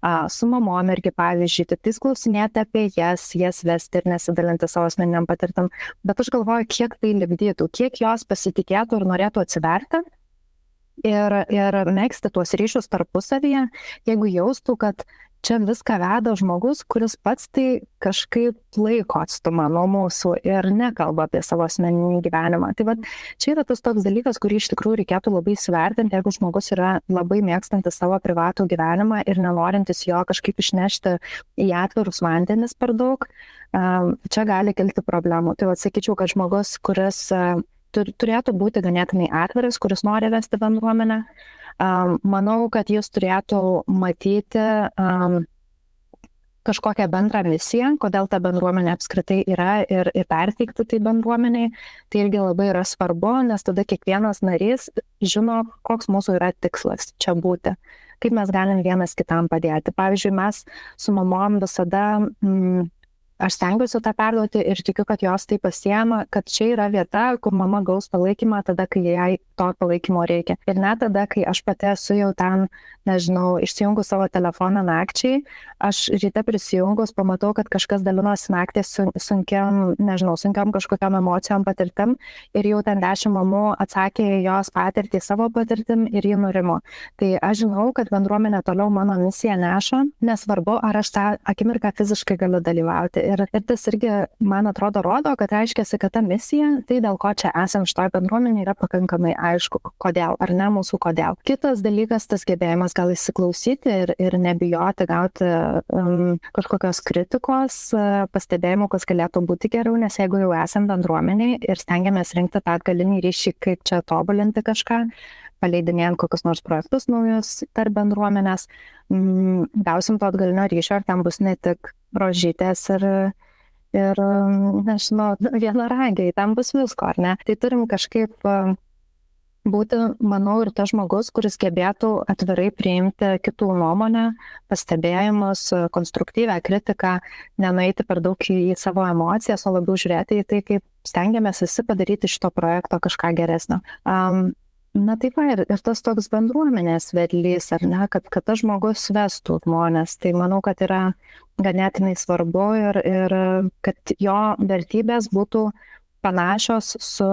su mamom irgi, pavyzdžiui, tik klausinėti apie jas vesti ir nesidalinti savo asmeniniam patirtim. Bet aš galvoju, kiek tai lipdytų, kiek jos pasitikėtų ir norėtų atsiverti ir megzti tuos ryšius tarpusavyje, jeigu jaustų, kad čia viską veda žmogus, kuris pats tai kažkaip laiko atstumą nuo mūsų ir nekalba apie savo asmeninį gyvenimą. Tai vat, čia yra tas toks dalykas, kurį iš tikrųjų reikėtų labai įsivertinti, jeigu žmogus yra labai mėgstantis savo privatų gyvenimą ir nenorintis jo kažkaip išnešti į atvirus vandenis per daug, čia gali kilti problemų. Tai vat, sakyčiau, kad žmogus, kuris turėtų būti ganėtinai atviras, kuris nori vesti bendruomenę, manau, kad jis turėtų matyti kažkokią bendrą misiją, kodėl ta bendruomenė apskritai yra ir perteikti tai bendruomeniai. Tai irgi labai yra svarbu, nes tada kiekvienas narys žino, koks mūsų yra tikslas čia būti, kaip mes galim vienas kitam padėti. Pavyzdžiui, mes su mamom visada aš stengiuosi tą perduoti ir tikiu, kad jos tai pasiema, kad čia yra vieta, kur mama gaus palaikymą tada, kai jai to palaikymo reikia. Ir net tada, kai aš pati esu jau ten, nežinau, išsijungus savo telefoną nakčiai, aš ryte prisijungus pamatau, kad kažkas dalinosi naktį sunkiam kažkokiam emocijom patirtim ir jau ten 10 mamų atsakė jos patirtį savo patirtim ir jį nurimo. Tai aš žinau, kad bendruomenė toliau mano misiją neša, nesvarbu, ar aš tą akimirką fiziškai galiu dalyvauti. Ir tas irgi, man atrodo, rodo, kad reiškiasi, kad ta misija, tai dėl ko čia esam šitoj bendruomenė, yra pakankamai aišku, kodėl, ar ne mūsų kodėl. Kitas dalykas, tas gebėjimas gal įsiklausyti ir nebijoti gauti kažkokios kritikos, pastebėjimų, kas galėtų būti geriau, nes jeigu jau esam bendruomeniai ir stengiamės rinkti tą atgalinį ryšį, kaip čia tobulinti kažką, paleidinėjant kokius nors projektus naujus tarp bendruomenės, gausim to atgalinio ryšio ir ten bus ne tik rožytės ir nežinau, vienaragiai, ten bus visko, ar ne? Tai turim kažkaip būti, manau, ir tas žmogus, kuris gebėtų atvirai priimti kitų nuomonę, pastebėjimus, konstruktyvę kritiką, nenueiti per daug į savo emocijas, o labiau žiūrėti į tai, kaip stengiamės visi padaryti šito projekto kažką geresnio. Taip, ir tas toks bendruomenės vedlys, ar ne, kad tas žmogus vestų žmonės, tai manau, kad yra ganėtinai svarbu ir kad jo vertybės būtų panašios su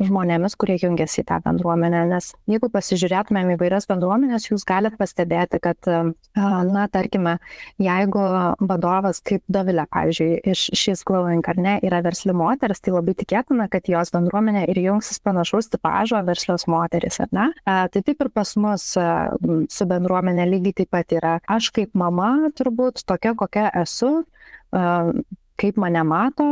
žmonėmis, kurie jungiasi į tą bendruomenę, nes jeigu pasižiūrėtumėm į vairias bendruomenės, jūs galite pastebėti, kad, tarkime, jeigu vadovas kaip Dovilė, pavyzdžiui, iš She's Glowing, ar ne, yra versli moteris, tai labai tikėtina, kad jos bendruomenė ir jungsis panašaus tipažo verslios moteris, ar ne? Tai taip ir pas mus su bendruomenė lygiai taip pat yra. Aš kaip mama turbūt tokia, kokia esu, kaip mane mato,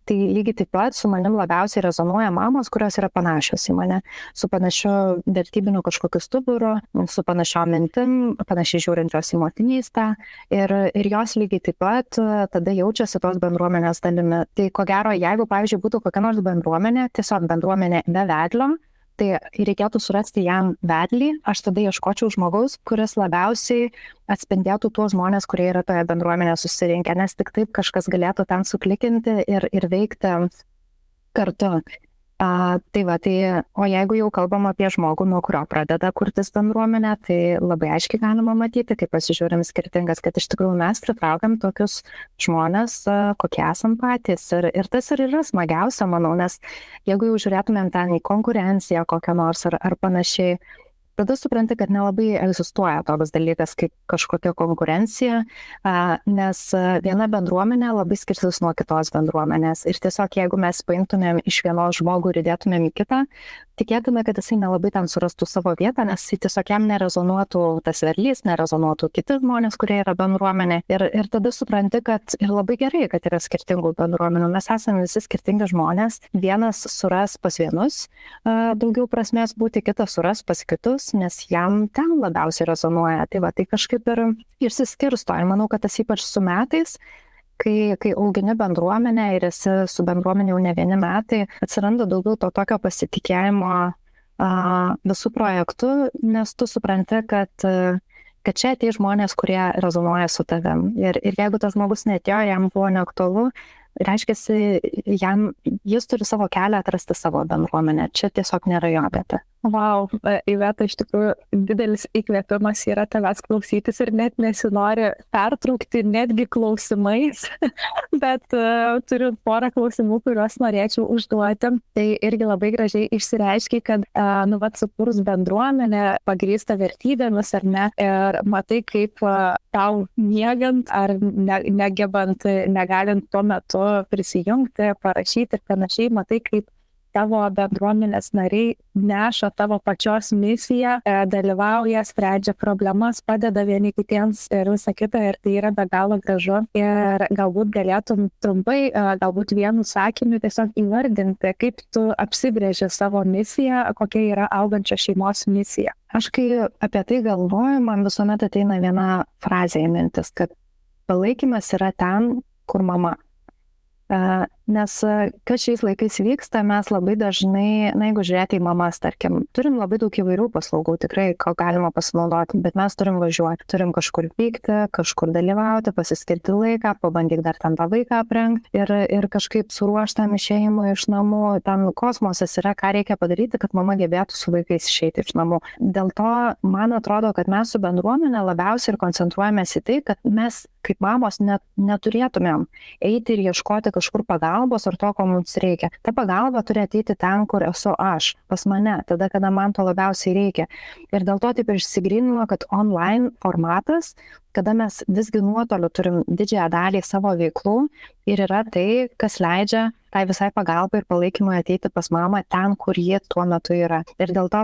tai lygiai taip pat su manim labiausiai rezonuoja mamos, kurios yra panašios į mane, su panašiu vertybiniu kažkokiu stuburu, su panašiom mintim, panašiai žiūrinčios į motinystę ir jos lygiai taip pat tada jaučiasi tos bendruomenės dalimi. Tai ko gero, jeigu, pavyzdžiui, būtų kokia nors bendruomenė, tiesiog bendruomenė be vedlio, tai reikėtų surasti jam vedlį, aš tada ieškočiau žmogaus, kuris labiausiai atspindėtų tuos žmonės, kurie yra toje bendruomenėje susirinkę, nes tik taip kažkas galėtų ten suklikinti ir veikti kartu. O jeigu jau kalbam apie žmogų, nuo kurio pradeda kurtis bendruomenė, tai labai aiškiai galima matyti, kai pasižiūrim skirtingas, kad iš tikrųjų mes pritraukiam tokius žmonės, kokie esam patys. Ir tas ir yra smagiausia, manau, nes jeigu jau žiūrėtumėm ten į konkurenciją kokią nors ar panašiai, tada supranti, kad nelabai egzistuoja toks dalykas kaip kažkokia konkurencija, nes viena bendruomenė labai skirsis nuo kitos bendruomenės. Ir tiesiog jeigu mes paimtumėm iš vienos žmogų ir įdėtumėm į kitą, tikėtume, kad jisai nelabai ten surastų savo vietą, nes jisai tiesiog jam nerezonuotų tas vedlys, nerezonuotų kiti žmonės, kurie yra bendruomenė. Ir tada supranti, kad ir labai gerai, kad yra skirtingų bendruomenių. Mes esame visi skirtingi žmonės. Vienas suras pas vienus daugiau prasmės būti, kitas suras pas kitus, nes jam ten labiausiai rezonuoja. Tai kažkaip ir išsiskirsto. Ir manau, kad tas ypač su metais, kai augini bendruomenę ir esi su bendruomenė jau ne vieni metai, atsiranda daugiau to tokio pasitikėjimo visų projektų, nes tu supranti, kad čia ateis žmonės, kurie rezonuoja su tavim. Ir jeigu tas žmogus neatėjo, jam buvo neaktualu, reiškia, jis turi savo kelią atrasti savo bendruomenę. Čia tiesiog nėra jo vieta. Vau, Iveta, iš tikrųjų didelis įkvėpimas yra tavęs klausytis ir net nesinori pertraukti netgi klausimais, bet turiu porą klausimų, kuriuos norėčiau užduoti. Tai irgi labai gražiai išsireiškiai, kad sukūrus bendruomenę pagrįstą vertybėmis ar ne, ir matai, kaip tau miegant ar negebant, negalint tuo metu prisijungti, parašyti ir panašiai, matai, kaip tavo bendruomenės nariai neša tavo pačios misiją, dalyvauja, sprendžia problemas, padeda vieni kitiems ir visą kitą, ir tai yra be galo gražu. Ir galbūt galėtum trumpai, galbūt vienu sakiniu tiesiog įvardinti, kaip tu apsibrėži savo misiją, kokia yra augančios šeimos misija. Aš kai apie tai galvoju, man visuomet ateina viena frazė į mintis, kad palaikymas yra ten, kur mama. Nes kas šiais laikais vyksta, mes labai dažnai, jeigu žiūrėti į mamas, tarkim, turim labai daug įvairių paslaugų, tikrai, ko galima pasinaudoti, bet mes turim važiuoti, turim kažkur vykti, kažkur dalyvauti, pasiskirti laiką, pabandyk dar ten tą vaiką aprengti ir kažkaip suruoštam išėjimui iš namų, ten kosmosas yra, ką reikia padaryti, kad mama gebėtų su vaikais išeiti iš namų. Dėl to, man atrodo, kad mes su bendruomenė labiausiai ir koncentruojamės į tai, kad mes kaip mamos neturėtumėm eiti ir ieškoti kažkur pagalbos ar to, ko mums reikia. Ta pagalba turi ateiti ten, kur esu aš, pas mane, tada, kada man to labiausiai reikia. Ir dėl to taip ir išsigrynino, kad online formatas, kada mes visgi nuotoliu turim didžiąją dalį savo veiklų ir yra tai, kas leidžia tai visai pagalbai ir palaikymui ateiti pas mamą ten, kur jie tuo metu yra. Ir dėl to,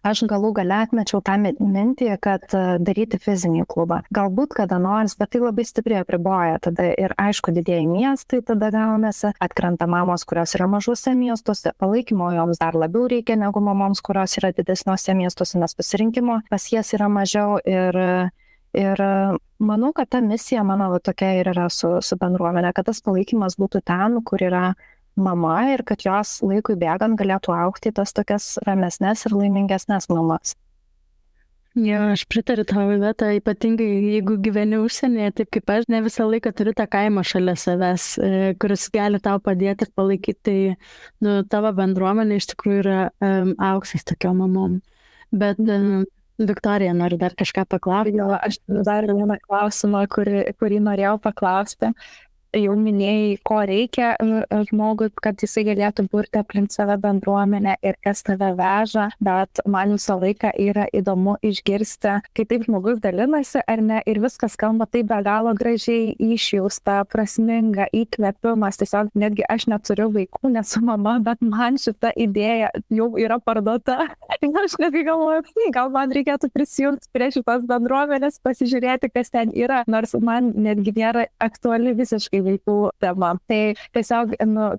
aš galų gale atmečiau tą mintį, kad daryti fizinį klubą. Galbūt kada nors, bet tai labai stipriai apriboja. Tada ir aišku, didieji miestai tada gaunasi, atkrenta mamos, kurios yra mažuose miestuose, palaikymo joms dar labiau reikia negu mamoms, kurios yra didesniuose miestuose, nes pasirinkimo pas jas yra mažiau ir manau, kad ta misija mano tokia ir yra su bendruomenė, kad tas palaikymas būtų ten, kur yra mama ir kad jos laikui bėgant galėtų augti tas tokias ramesnės ir laimingesnės mamas. Jo, aš pritariu tau, Iveta, ypatingai jeigu gyveni užsienyje, taip kaip aš, ne visą laiką turiu tą kaimą šalia savęs, kuris gali tau padėti ir palaikyti, tai tavo bendruomenė iš tikrųjų yra auksas tokiom mamom. Bet Viktorija, noriu dar kažką paklausti. Jo, aš dar vieną klausimą, kurį norėjau paklausti. Jau minėjai, ko reikia žmogui, kad jisai galėtų burti aplink save bendruomenę ir kas tave veža, bet man visą laiką yra įdomu išgirsti, kai taip žmogus dalinasi ar ne, ir viskas skamba taip be galo gražiai, išjausta, prasminga, įkvėpimas. Tiesiog netgi aš neturiu vaikų, nesu mama, bet man šita idėja jau yra parduota. Aš netgi galvoju, gal man reikėtų prisijungti prie šitos bendruomenės, pasižiūrėti, kas ten yra, nors man netgi nėra aktuali visiškai vaikų tema. Tai tiesiog,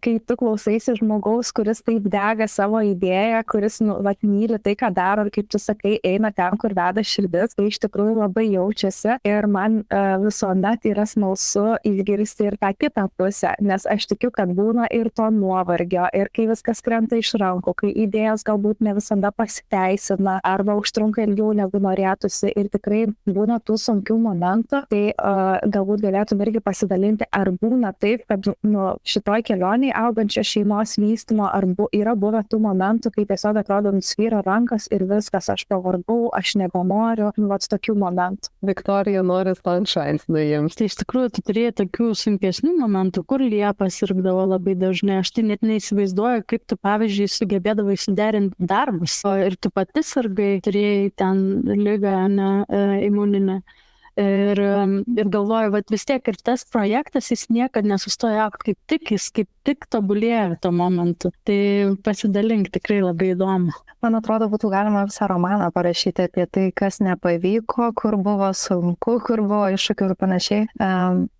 kai tu klausaisi žmogaus, kuris taip dega savo idėją, kuris myli tai, ką daro, ir kaip tu sakai, eina ten, kur veda širdis, tai iš tikrųjų labai jaučiasi. Ir man visuomet yra smalsu išgirsti ir tą kitą pusę, nes aš tikiu, kad būna ir to nuovargio, ir kai viskas krenta iš rankų, kai idėjos galbūt ne visada pasiteisina arba užtrunka ilgiau negu norėtųsi, ir tikrai būna tų sunkių momentų, tai galbūt galėtum irgi pasidalinti, ar būna taip, kad šitoj kelionėje augančio šeimos vystymo yra buvę tų momentų, kai tiesiog atrodo nusvyra rankas ir viskas, aš pavargau, aš nebenoriu, vat tokių momentų. Viktorija nori sunshine nuimti. Tai iš tikrųjų, tu turėjai tokių sunkesnių momentų, kur Liepa sirgdavo labai dažnai. Aš tai net neįsivaizduoju, kaip tu, pavyzdžiui, sugebėdavai suderinti darbus. Ir tu pati sirgai, turėjai ten ligą imuninę. Ir galvoju, vat vis tiek ir tas projektas, jis niekad nesustoja, jis kaip tik tobulėja tuo momentu. Tai pasidalink, tikrai labai įdomu. Man atrodo, būtų galima visą romaną parašyti apie tai, kas nepavyko, kur buvo sunku, kur buvo iššūkių ir panašiai.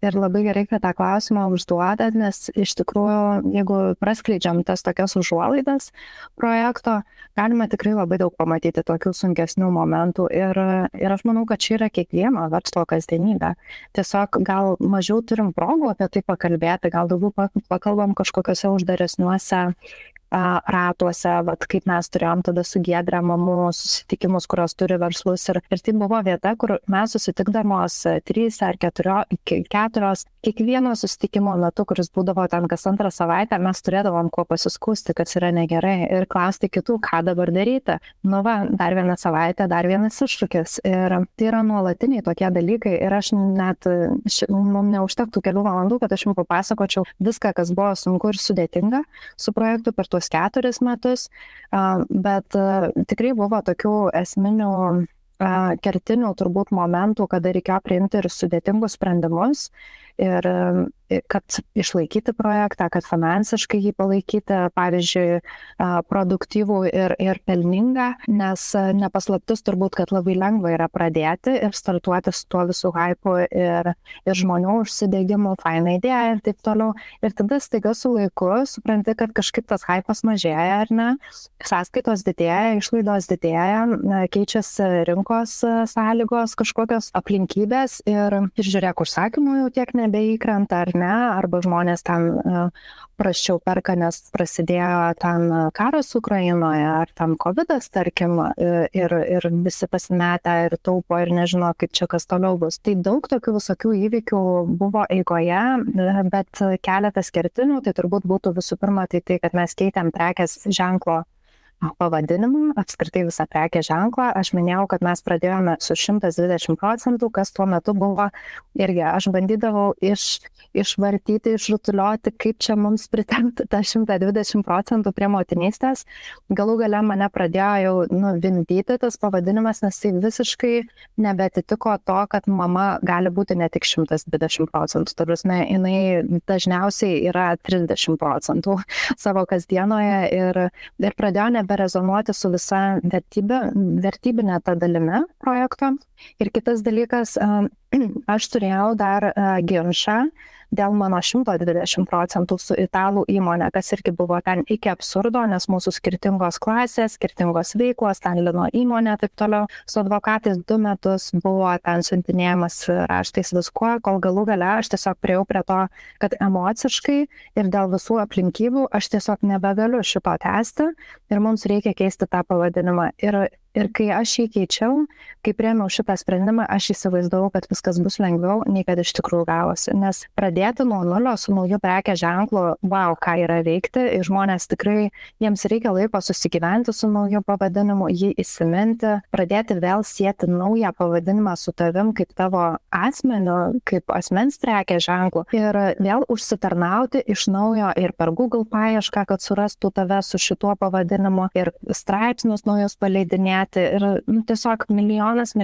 Ir labai gerai, kad tą klausimą užduodat, nes iš tikrųjų, jeigu praskleidžiam tas tokias užuolaidas projekto, galime tikrai labai daug pamatyti tokių sunkesnių momentų. Ir aš manau, kad čia yra kiekvieno verslo kasdienybė. Tiesiog gal mažiau turim progų apie tai pakalbėti, gal daugiau pakalbam kažkokiuose uždaresniuose ratuose, kaip mes turėjom tada su Giedre mamų susitikimus, kurios turi verslus. Ir tai buvo vieta, kur mes susitikdamos 3 ar 4, kiekvieno susitikimo metu, kuris būdavo ten kas antrą savaitę, mes turėdavom kuo pasiskųsti, kas yra negerai ir klausti kitų, ką dabar daryti. Dar vieną savaitę, dar vienas iššūkis. Ir tai yra nuolatiniai tokie dalykai. Ir aš net, mums neužtektų kelių valandų, kad aš jums papasakočiau viską, kas buvo sunku ir sudėtinga su projektu per tuos 4 metus, bet tikrai buvo tokių esminių kertinių turbūt momentų, kada reikėjo priimti ir sudėtingus sprendimus ir kad išlaikyti projektą, kad finansiškai jį palaikyti, pavyzdžiui, produktyvų ir pelningą, nes nepaslaptis turbūt, kad labai lengva yra pradėti ir startuoti su tuo visų hypu ir žmonių užsidėgymu, faina idėja ir taip toliau. Ir tada staiga su laiku supranti, kad kažkaip tas hypas mažėja, ar ne? Sąskaitos didėja, išlaidos didėja, keičiasi rinkos sąlygos, kažkokios aplinkybės ir žiūrėk, užsakymų jau tiek nebeįkrenta, ar ne, arba žmonės ten prasčiau perka, nes prasidėjo ten karas Ukrainoje, ar ten COVID-as, tarkim, ir visi pasimetę ir taupo ir nežino, kaip čia kas toliau bus. Tai daug tokių visokių įvykių buvo eigoje, bet keletas kertinių, tai turbūt būtų visų pirma tai, kad mes keitėm prekės ženklo pavadinimą, apskritai visą prekės ženklą. Aš minėjau, kad mes pradėjome su 120%, kas tuo metu buvo irgi, aš bandydavau išvartyti, išrutulioti, kaip čia mums pritempti tą 120% prie motinystės. Galų gale mane pradėjo jau vindyti tas pavadinimas, nes tai visiškai nebetitiko to, kad mama gali būti ne tik 120%. Tarusme, jinai dažniausiai yra 30% savo kasdienoje ir pradėjo neberezonuoti su visa vertybinė ta dalimi projekto. Ir kitas dalykas, aš turėjau dar ginčą dėl mano 120% su italų įmonė, kas irgi buvo ten iki absurdo, nes mūsų skirtingos klasės, skirtingos veiklos, ten lino įmonė, taip toliau. Su advokatais 2 metus buvo ten siuntinėjimas raštais viskuo, kol galų gale aš tiesiog priėjau prie to, kad emociškai ir dėl visų aplinkybių aš tiesiog nebegaliu šito tęsti ir mums reikia keisti tą pavadinimą. Ir kai aš jį keičiau, kai priėmiau šitą sprendimą, aš įsivaizdavau, kad viskas bus lengviau, nei kad iš tikrųjų gavosi. Nes pradėti nuo nulio su nauju prekės ženklu, wow, ką yra veikti, ir žmonės tikrai, jiems reikia laiko susigyventi su nauju pavadinimu, jį įsiminti, pradėti vėl sieti naują pavadinimą su tavim kaip tavo asmeniu, kaip asmens prekės ženklu. Ir vėl užsitarnauti iš naujo ir per Google paiešką, kad surastų tave su šituo pavadinimu ir straipsnius naujus paleidinėti. Ir tiesiog milijonas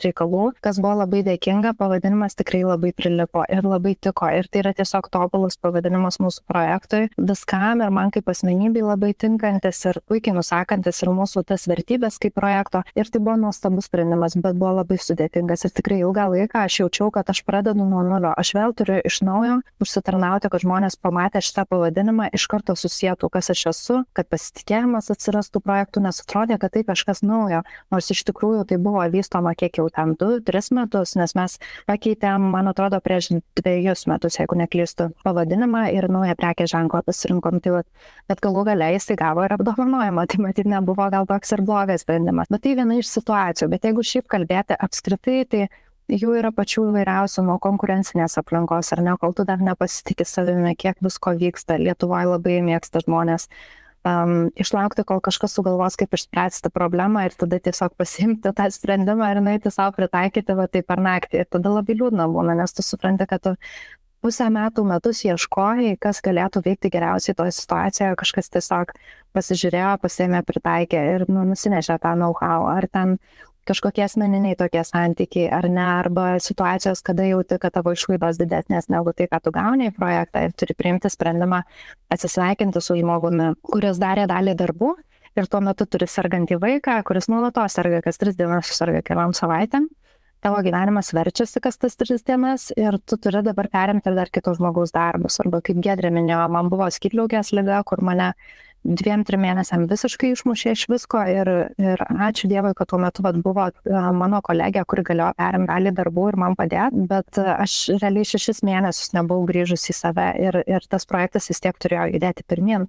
reikalų, kas buvo labai dėkinga, pavadinimas tikrai labai prilipo ir labai tiko. Ir tai yra tiesiog tobulas pavadinimas mūsų projektui viskam ir man kaip asmenybei labai tinkantis ir puikiai nusakantis ir mūsų tas vertybės kaip projekto. Ir tai buvo nuostabus sprendimas, bet buvo labai sudėtingas. Ir tikrai ilgą laiką aš jaučiau, kad aš pradedu nuo nulio. Aš vėl turiu iš naujo užsitarnauti, kad žmonės pamatę šitą pavadinimą iš karto susietų, kas aš esu, kad pasitikėjimas atsirastų projektų, nes atrodė, kad tai kažkas naujo. Nors iš tikrųjų tai buvo vystoma kiek jau ten 2-3 metus, nes mes pakeitėm, man atrodo, prieš 2 metus, jeigu neklystu, pavadinimą ir naują prekės ženklą pasirinkom. Bet galų gale jisai gavo ir apdovanojimą, tai matyt nebuvo gal toks ir blogas sprendimas. Bet tai viena iš situacijų. Bet jeigu šiaip kalbėti apskritai, tai jų yra pačių įvairiausių, nuo konkurencinės aplinkos, ar ne, kol tu dar nepasitikė savimi, kiek visko vyksta. Lietuvoje labai mėgsta žmonės išlaukti, kol kažkas sugalvos, kaip išspręsti problemą ir tada tiesiog pasiimti tą sprendimą ir nueiti savo pritaikyti va tai per naktį. Ir tada labai liūdna būna, nes tu supranti, kad tu pusę metus ieškojai, kas galėtų veikti geriausiai toje situacijoje, kažkas tiesiog pasižiūrėjo, pasiėmė, pritaikė ir nusinešė tą know-how, ar ten kažkokie asmeniniai tokie santykiai, ar ne, arba situacijos, kada jauti, kad tavo išlaidos didesnės negu tai, ką tu gauni į projektą ir turi priimti sprendimą atsisveikinti su žmogumi, kuris darė dalį darbų ir tuo metu turi sergantį vaiką, kuris nuolatos serga, kas 3 dienas serga keliom savaitėm. Tavo gyvenimas verčiasi kas tas 3 dienas ir tu turi dabar perimti dar kito žmogaus darbus. Arba kaip Giedrė minėjo, man buvo skydliaukės liga, kur mane 2-3 mėnesiam visiškai išmušė iš visko ir ačiū Dievui, kad tuo metu buvo mano kolegė, kuri galėjo perimti dalį darbų ir man padėti, bet aš realiai 6 mėnesius nebuvau grįžus į save ir tas projektas vis tiek turėjo judėti pirmin.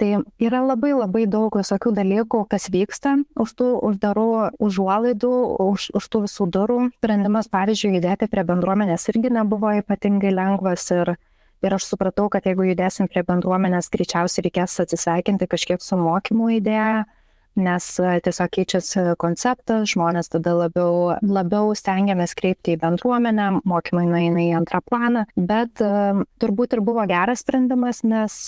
Tai yra labai daug visokių dalykų, kas vyksta už tų uždarų užuolaidų, už tų visų durų. Sprendimas, pavyzdžiui, judėti prie bendruomenės irgi nebuvo ypatingai lengvas ir aš supratau, kad jeigu judėsim prie bendruomenės, greičiausiai reikės atsisveikinti kažkiek su mokymų idėja, nes tiesiog keičiasi konceptas, žmonės tada labiau stengiamės kreipti į bendruomenę, mokymai nueina į antrą planą, bet turbūt ir buvo geras sprendimas, nes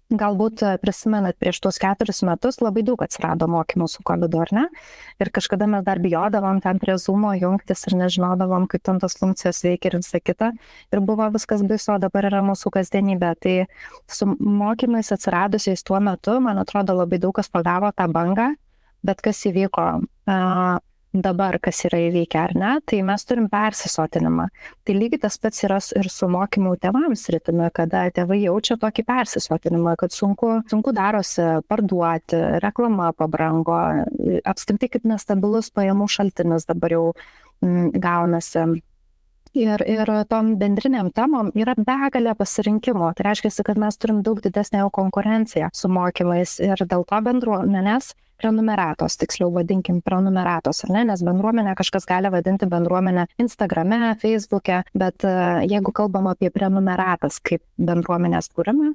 galbūt prisimenat, prieš tuos 4 metus labai daug atsirado mokymų su COVID, ar ne? Ir kažkada mes dar bijodavom ten prie Zoomo jungtis ir nežinodavom, kaip ten tos funkcijos veikia ir visa kita. Ir buvo viskas baisu, o dabar yra mūsų kasdienybė. Tai su mokymais atsiradusiais tuo metu, man atrodo, labai daug kas pagavo tą bangą, bet kas įvyko dabar, kas yra įvykę, ar ne, tai mes turim persisotinimą. Tai lygiai tas pats yra ir su mokymų tėvams rytimi, kada tėvai jaučia tokį persisotinimą, kad sunku darosi parduoti, reklama pabrango, apskritai kaip nestabilus pajamų šaltinis dabar jau gaunasi. Ir tom bendriniam temom yra begalė pasirinkimų. Tai reiškia, kad mes turim daug didesnę jau konkurenciją su mokymais ir dėl to bendruomenės prenumeratos, tiksliau vadinkim prenumeratos, ar ne, nes bendruomenę kažkas gali vadinti bendruomenę Instagrame, Facebook'e, bet jeigu kalbam apie prenumeratas kaip bendruomenės kūrimą,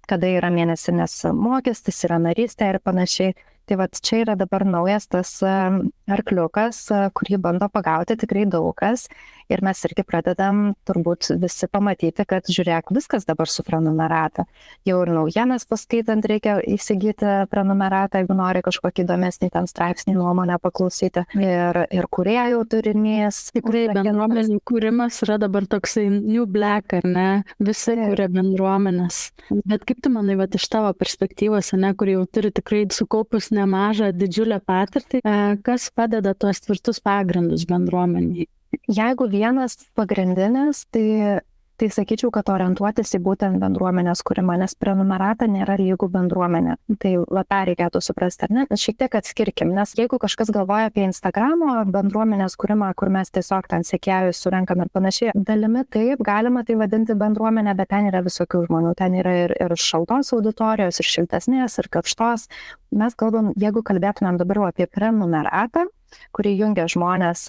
kada yra mėnesinės mokestis, yra narystė ir panašiai, tai vat čia yra dabar naujas tas arkliukas, kurį bando pagauti tikrai daug kas ir mes irgi pradedam turbūt visi pamatyti, kad žiūrėk, viskas dabar su prenumerata. Jau ir naujienas paskaitant reikia įsigyti prenumeratą, jeigu nori kažkokį įdomesnį ten straipsnį, nuomonę paklausyti. Ir kūrėjų turinys. Tikrai bendruomenių kūrimas yra dabar toksai new black, ar ne? Visi kuria bendruomenės. Bet kaip tu manai, vat, iš tavo perspektyvos, ne, kur jau turi tikrai sukaupus nemažą didžiulę patirtį, kas padeda tuos tvirtus pagrindus bendruomeniai? Jeigu vienas pagrindinis, tai sakyčiau, kad orientuotis į būtent bendruomenės kūrimą, nes prenumerata nėra lygų bendruomenė. Tai va tą reikėtų suprasti, ar ne? Šiek tiek atskirkim, nes jeigu kažkas galvoja apie Instagramo bendruomenės kūrimą, kur mes tiesiog ten sekėjus surenkam ir panašiai, dalimi taip, galima tai vadinti bendruomenė, bet ten yra visokių žmonių, ten yra ir šaltos auditorijos, ir šiltesnės, ir karštos. Mes kalbam, jeigu kalbėtumėm dabar apie prenumeratą, kuri jungia žmonės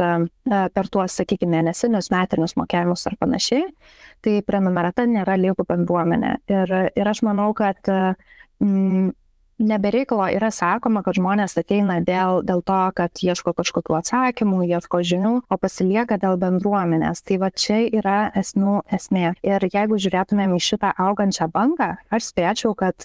per tuos, sakykime, mėnesinius, metinius mokėjimus ar panašiai, tai prenumerata nėra lygų bendruomenė. Ir aš manau, kad nebereikalo yra sakoma, kad žmonės ateina dėl to, kad ieško kažkokių atsakymų, ieško žinių, o pasilieka dėl bendruomenės. Tai va čia yra esmė. Ir jeigu žiūrėtumėm į šitą augančią bangą, aš spėčiau, kad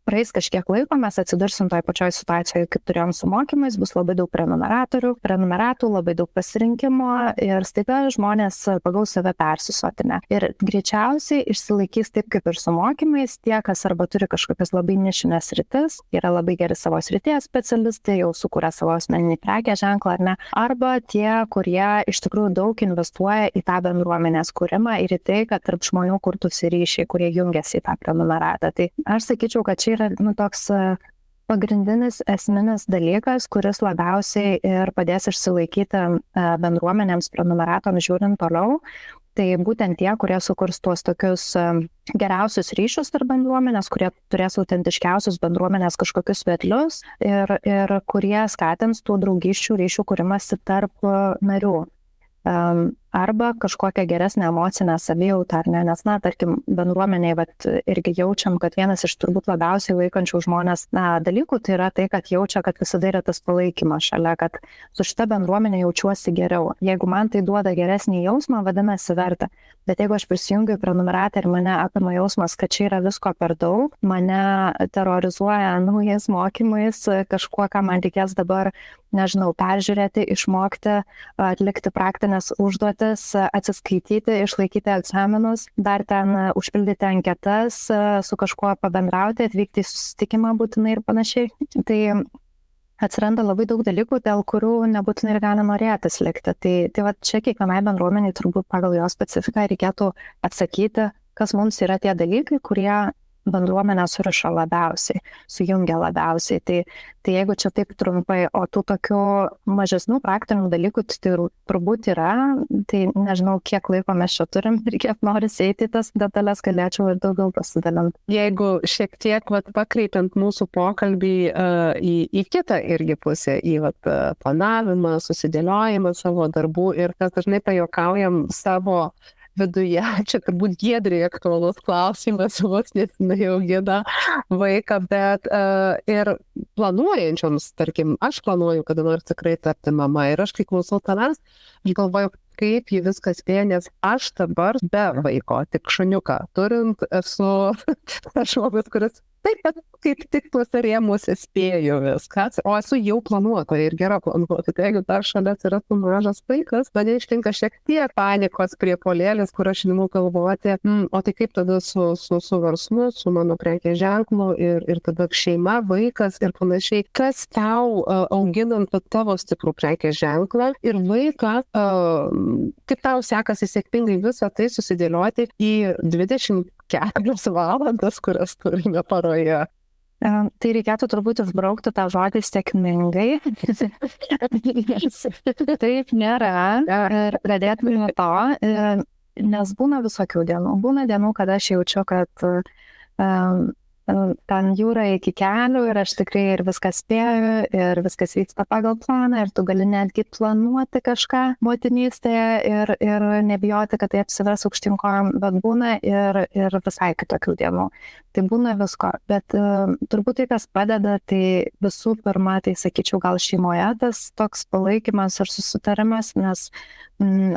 praeis kažkiek laiko, mes atsidursim toj pačioj situacijoje, kaip turėjom su mokymais, bus labai daug prenumeratų, labai daug pasirinkimo ir staiga žmonės pagaus save persisotinę. Ir greičiausiai išsilaikys taip kaip ir su mokymais, tie, kas arba turi kažkokias labai nišines sritis, yra labai geri savo srities specialistai, jau sukūrė savo asmeninį prekės ženklą ar ne, arba tie, kurie iš tikrųjų daug investuoja į tą bendruomenės kūrimą ir į tai, kad tarp žmonių kurtųsi ryšiai, kurie jungiasi į tą prenumeratą. Tai aš sakyčiau, kad čia yra toks pagrindinis esminis dalykas, kuris labiausiai ir padės išsilaikyti bendruomenėms prenumeratoms žiūrint toliau. Tai būtent tie, kurie sukurs tuos tokius geriausius ryšius tarp bendruomenės, kurie turės autentiškiausius bendruomenės kažkokius vedlius ir kurie skatins tų draugysčių ryšių kūrimasi tarp narių. arba kažkokią geresnę emocinę savijautą, ar ne, nes, na, tarkim, bendruomeniai, vat, irgi jaučiam, kad vienas iš turbūt labiausiai laikančių žmonės, dalykų, tai yra tai, kad jaučia, kad visada yra tas palaikymas šalia, kad su šita bendruomenė jaučiuosi geriau. Jeigu man tai duoda geresnį jausmą, vadinasi verta. Bet jeigu aš prisijungiu prenumeratą ir mane apima jausmas, kad čia yra visko per daug, mane terorizuoja naujais mokymais, kažkuo, ką man reikės dabar, nežinau, peržiūrėti, išmokti, atlikti praktinės užduotis, atsiskaityti, išlaikyti egzaminus, dar ten užpildyti anketas, su kažkuo pabendrauti, atvykti į susitikimą būtinai ir panašiai. Tai atsiranda labai daug dalykų, dėl kurių nebūtinai ir gali norėtis likti. Tai va čia kiekvienai bendruomeniai turbūt pagal jo specifiką reikėtų atsakyti, kas mums yra tie dalykai, kurie bendruomenę suriša labiausiai, sujungia labiausiai. Tai jeigu čia taip trumpai, o tų tokių mažesnių praktinių dalykų tai turbūt yra, tai nežinau, kiek laiko mes čia turim ir kiek norisi eiti tas detalės, galėčiau ir daugiau pasidalinti. Jeigu šiek tiek pakreipiant mūsų pokalbį į kitą irgi pusę, į planavimą, susidėliojimą savo darbų ir kas dažnai pajuokaujam savo viduje, čia turbūt Giedrei aktualus klausimas, vos nesinai augina vaiką, bet ir planuojančioms, tarkim, aš planuoju, kada nors tikrai tapti mama ir aš kai klausau tavęs, aš galvoju, kaip jį viskas spėja, nes aš dabar be vaiko, tik šuniuką turint, esu žmogus, kuris taip pat kaip tik tuose rėmuose spėju viskas, o esu jau planuotoja ir gera planuotoja. Tai jeigu dar šalia atsirastų mažas vaikas, mane ištinka šiek tiek panikos priepolėlis, kur aš imu galvoti, o tai kaip tada su verslu, su mano prekės ženklu ir tada šeima, vaikas ir panašiai. Kas tau auginant tavo stiprų prekės ženklą ir vaiką, kaip tau sekasi sėkmingai visą tai susidėlioti į 24 valandas, kurias turime paroje? Tai reikėtų turbūt išbraukti tą žodį sėkmingai. Taip nėra. Ir pradėtume nuo to, nes būna visokių dienų. Būna dienų, kada aš jaučiu, kad ten jūra iki kelių ir aš tikrai ir viską spėju ir viskas vyksta pagal planą ir tu gali netgi planuoti kažką motinystėje ir nebijoti, kad tai apsivers aukštyn kojom, bet būna ir visai kitokių dienų. Tai būna visko, bet turbūt tai, kas padeda, tai visų pirma, tai sakyčiau, gal šeimoje tas toks palaikymas ir susitarimas, nes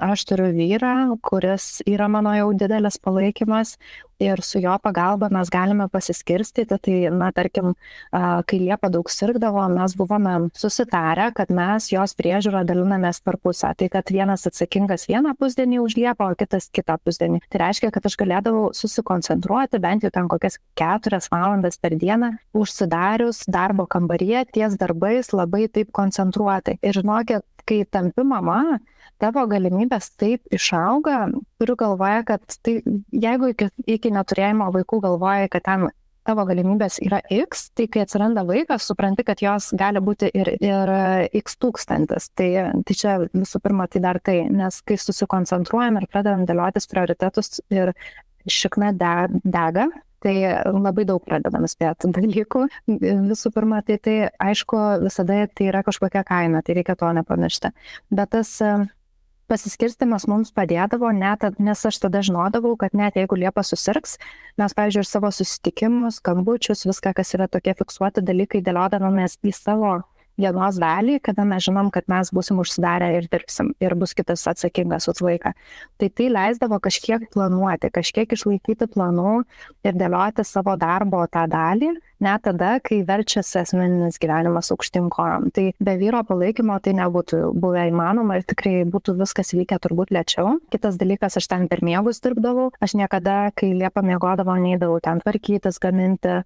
aš turiu vyrą, kuris yra mano jau didelis palaikymas ir su jo pagalba mes galime pasiskirstyti. Tai, na, tarkim, kai Liepa daug sirgdavo, mes buvome susitarę, kad mes jos priežiūrą dalinamės per pusę. Tai, kad vienas atsakingas vieną pusdienį už Liepą, o kitas kitą pusdienį. Tai reiškia, kad aš galėdavau susikoncentruoti bent jau ten kokias 4 valandas per dieną, užsidarius darbo kambaryje ties darbais labai taip koncentruotai. Ir žinokit, kai tampi mama, tavo galimybės taip išauga, turiu galvoje, kad tai, jeigu iki neturėjimo vaikų galvoji, kad ten tavo galimybės yra X, tai kai atsiranda vaikas, supranti, kad jos gali būti ir X tūkstantis. Tai čia visų pirma tai dar tai, nes kai susikoncentruojam ir pradedam dėliotis prioritetus ir šikna dega, tai labai daug pradedam spėti dalykų. Visų pirma, tai aišku, visada tai yra kažkokia kaina, tai reikia to nepamiršti. Bet tas pasiskirstimas mums padėdavo, nes aš tada žinodavau, kad net jeigu Liepa susirgs, mes, pavyzdžiui, ir savo susitikimus, skambučius, viską, kas yra tokie fiksuoti dalykai, dėliodavomės į savo dienos dalį, kada mes žinom, kad mes būsim užsidarę ir dirbsim ir bus kitas atsakingas už vaiką. Tai leisdavo kažkiek planuoti, kažkiek išlaikyti planų ir dėlioti savo darbo tą dalį, net tada, kai verčiasi asmeninis gyvenimas aukštyn kojom. Tai be vyro palaikymo tai nebūtų buvę įmanoma ir tikrai būtų viskas vykę turbūt lėčiau. Kitas dalykas, aš ten per miegus dirbdavau, aš niekada, kai Liepa miegodavo, neidavau ten tvarkytis, gaminti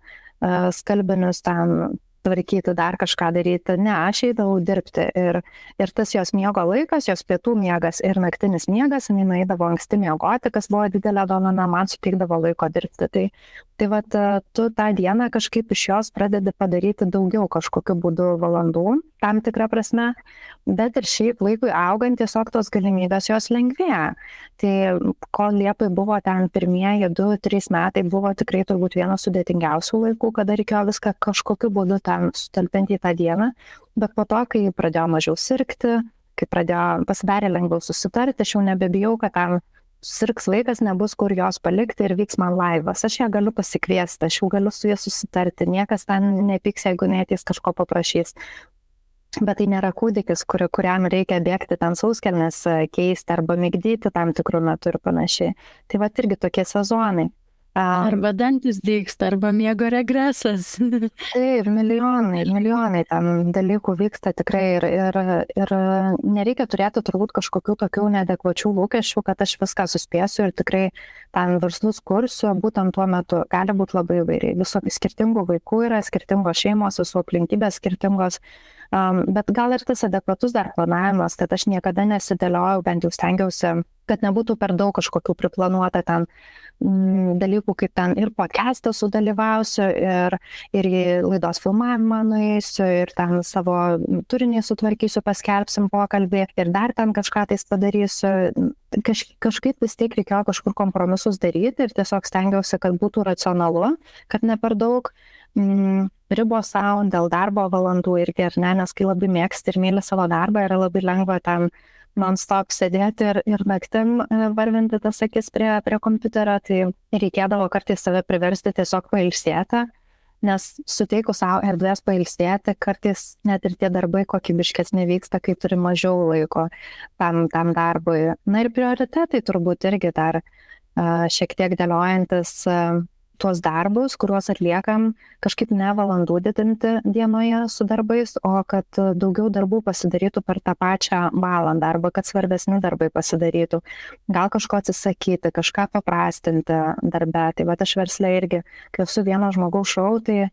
skalbinius, ten tvarkyti, dar kažką daryti. Ne, aš eidavau dirbti ir tas jos miego laikas, jos pietų miegas ir naktinis miegas, jinai nueidavo anksti miegoti, kas buvo didelė dovana, man suteikdavo laiko dirbti. Tai vat, tu tą dieną kažkaip iš jos pradedi padaryti daugiau kažkokiu būdu valandų, tam tikrą prasme, bet ir šiaip laikui augant tiesiog tos galimybės jos lengvėja. Tai kol Liepai buvo ten pirmieji 2-3 metai, buvo tikrai turbūt vienas sudėtingiausių laikų, kada reikėjo viską kažkokiu būdu ten sutalpinti į tą dieną, bet po to, kai pradėjo mažiau sirgti, kai pasidarė lengviau susitarti, aš jau nebebijau, kad tam sirgs vaikas, nebus kur jos palikti ir vyks man laivas. Aš ją galiu pasikviesti, aš jau galiu su ja susitarti, niekas ten nepyks, jeigu neateis kažko paprašys. Bet tai nėra kūdikis, kuriam reikia bėgti ten sauskelnes keisti arba migdyti tam tikrų metų ir panašiai. Tai va irgi tokie sezonai. Arba dantis dygsta, arba miego regresas. Taip, milijonai ten dalykų vyksta tikrai ir nereikia turėti turbūt kažkokių tokių neadekvačių lūkesčių, kad aš viską suspėsiu ir tikrai ten verslus kursiu, būtent tuo metu gali būti labai įvairiai. Visų skirtingų vaikų yra, skirtingos šeimos, visų aplinkybės skirtingos, bet gal ir tas adekvatus dar planavimas, kad aš niekada nesidėliojau, bent jau stengiausi, kad nebūtų per daug kažkokių priplanuota ten dalykų, kaip ten ir podcast'ą sudalyvausiu, ir į laidos filmavimą nueisiu, ir ten savo turinį sutvarkysiu, paskelbsim pokalbį, ir dar ten kažką tais padarysiu. Kažkaip vis tiek reikėjo kažkur kompromisus daryti ir tiesiog stengiausi, kad būtų racionalu, kad ne per daug ribos savo dėl darbo valandų irgi, ar ne, nes kai labai mėgsti ir myli savo darbą, yra labai lengva ten non-stop sėdėti ir naktim varvinti tas akis prie kompiuterio, tai reikėdavo kartais save priversti tiesiog pailsėti, nes suteikus savo erdvės pailsėti, kartais net ir tie darbai kokybiškesni vyksta, kai turi mažiau laiko tam darbui. Na ir prioritetai turbūt irgi dar šiek tiek dėliojantis tuos darbus, kuriuos atliekam, kažkaip ne valandų didinti dienoje su darbais, o kad daugiau darbų pasidarytų per tą pačią valandą, arba kad svarbesni darbai pasidarytų. Gal kažko atsisakyti, kažką paprastinti darbe. Tai va aš versle irgi, kai esu vieno žmogaus šou, tai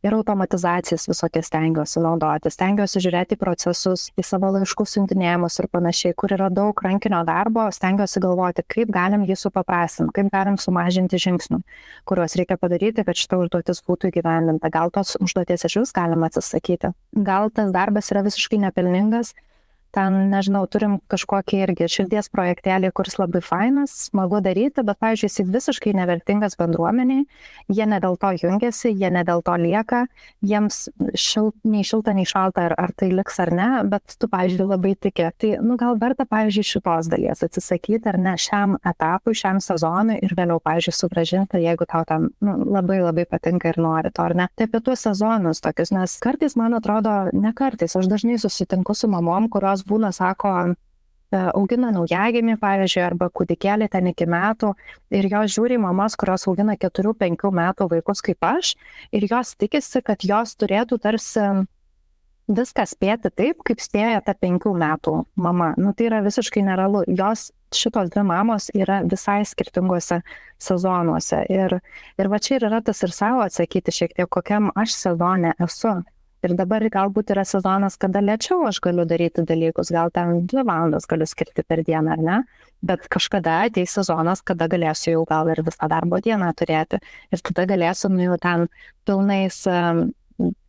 ir automatizacijas visokias stengiuosi naudoti, stengiuosi žiūrėti procesus, į savo laiškų siuntinėjimus ir panašiai, kur yra daug rankinio darbo, stengiuosi galvoti, kaip galim jį supaprastinti, kaip galim sumažinti žingsnių, kuriuos reikia padaryti, kad šita užduotis būtų įgyvendinta. Gal tos užduoties iš vis galima atsisakyti. Gal tas darbas yra visiškai nepelningas, ten, nežinau, turim kažkokį irgi širdies projektelį, kuris labai fainas, smagu daryti, bet, pavyzdžiui, jis visiškai nevertingas bendruomeniai, jie ne dėl to jungiasi, jie ne dėl to lieka, jiems nei šilta, nei šalta, ar tai liks ar ne, bet tu, pavyzdžiui, labai tiki. Tai, gal verta, pavyzdžiui, šitos dalies atsisakyti, ar ne, šiam etapui, šiam sezonui ir vėliau, pavyzdžiui, sugrąžinti, jeigu tau tam labai labai patinka ir nori to, ar ne. Tai apie tuos sezonus tokius, nes kartais, man atrodo, ne kartais, aš dažnai susitinku su mamom, kurios būna, sako, augina naujagimį, pavyzdžiui, arba kūdikėlį ten iki metų, ir jos žiūri mamas, kurios augina 4-5 metų vaikus kaip aš, ir jos tikisi, kad jos turėtų tarsi viską spėti taip, kaip spėja ta 5 metų mama. Tai yra visiškai nerealu. Jos šitos dvi mamos yra visai skirtingose sezonuose. Ir va čia ir yra tas ir savo atsakyti šiek tiek, kokiam aš sezone esu. Ir dabar galbūt yra sezonas, kada lėčiau aš galiu daryti dalykus, gal ten 2 valandas galiu skirti per dieną, ar ne? Bet kažkada ateis sezonas, kada galėsiu jau gal ir visą darbo dieną turėti. Ir tada galėsiu jau ten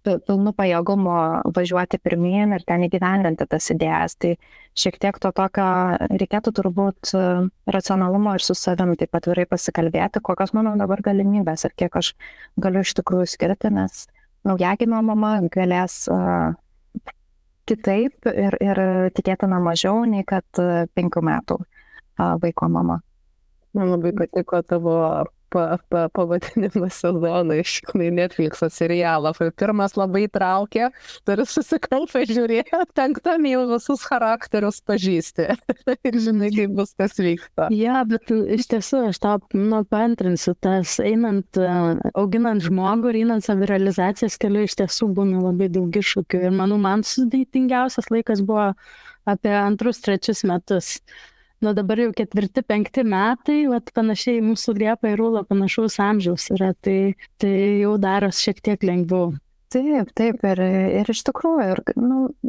pilnu pajėgumu važiuoti pirmyn ir ten įgyvendinti tas idėjas. Tai šiek tiek to tokio reikėtų turbūt racionalumo ir su savim taip atvirai pasikalbėti, kokios mano dabar galimybės ir kiek aš galiu iš tikrųjų skirti, nes naujagimio mama galės kitaip ir tikėtina mažiau nei kad 5 metų vaiko mama. Man labai patiko tavo pavadinimas sezono iš Netflix'o serialą. Pirmas labai traukė, turi susikaupę žiūrėti, 5 jau visus charakterius pažįsti. Ir žinai, kaip viskas vyksta. Ja, bet iš tiesų aš tau paantrinsiu, tas auginant žmogų ir einant savirealizacijos keliu iš tiesų būna labai daug iššūkių. Ir manau, man sudėtingiausias laikas buvo apie 2-3 metus. Dabar jau 4-5 metai, panašiai mūsų Liepa ir Ūla panašaus amžiaus yra, tai jau daros šiek tiek lengviau. Taip, ir iš tikrųjų,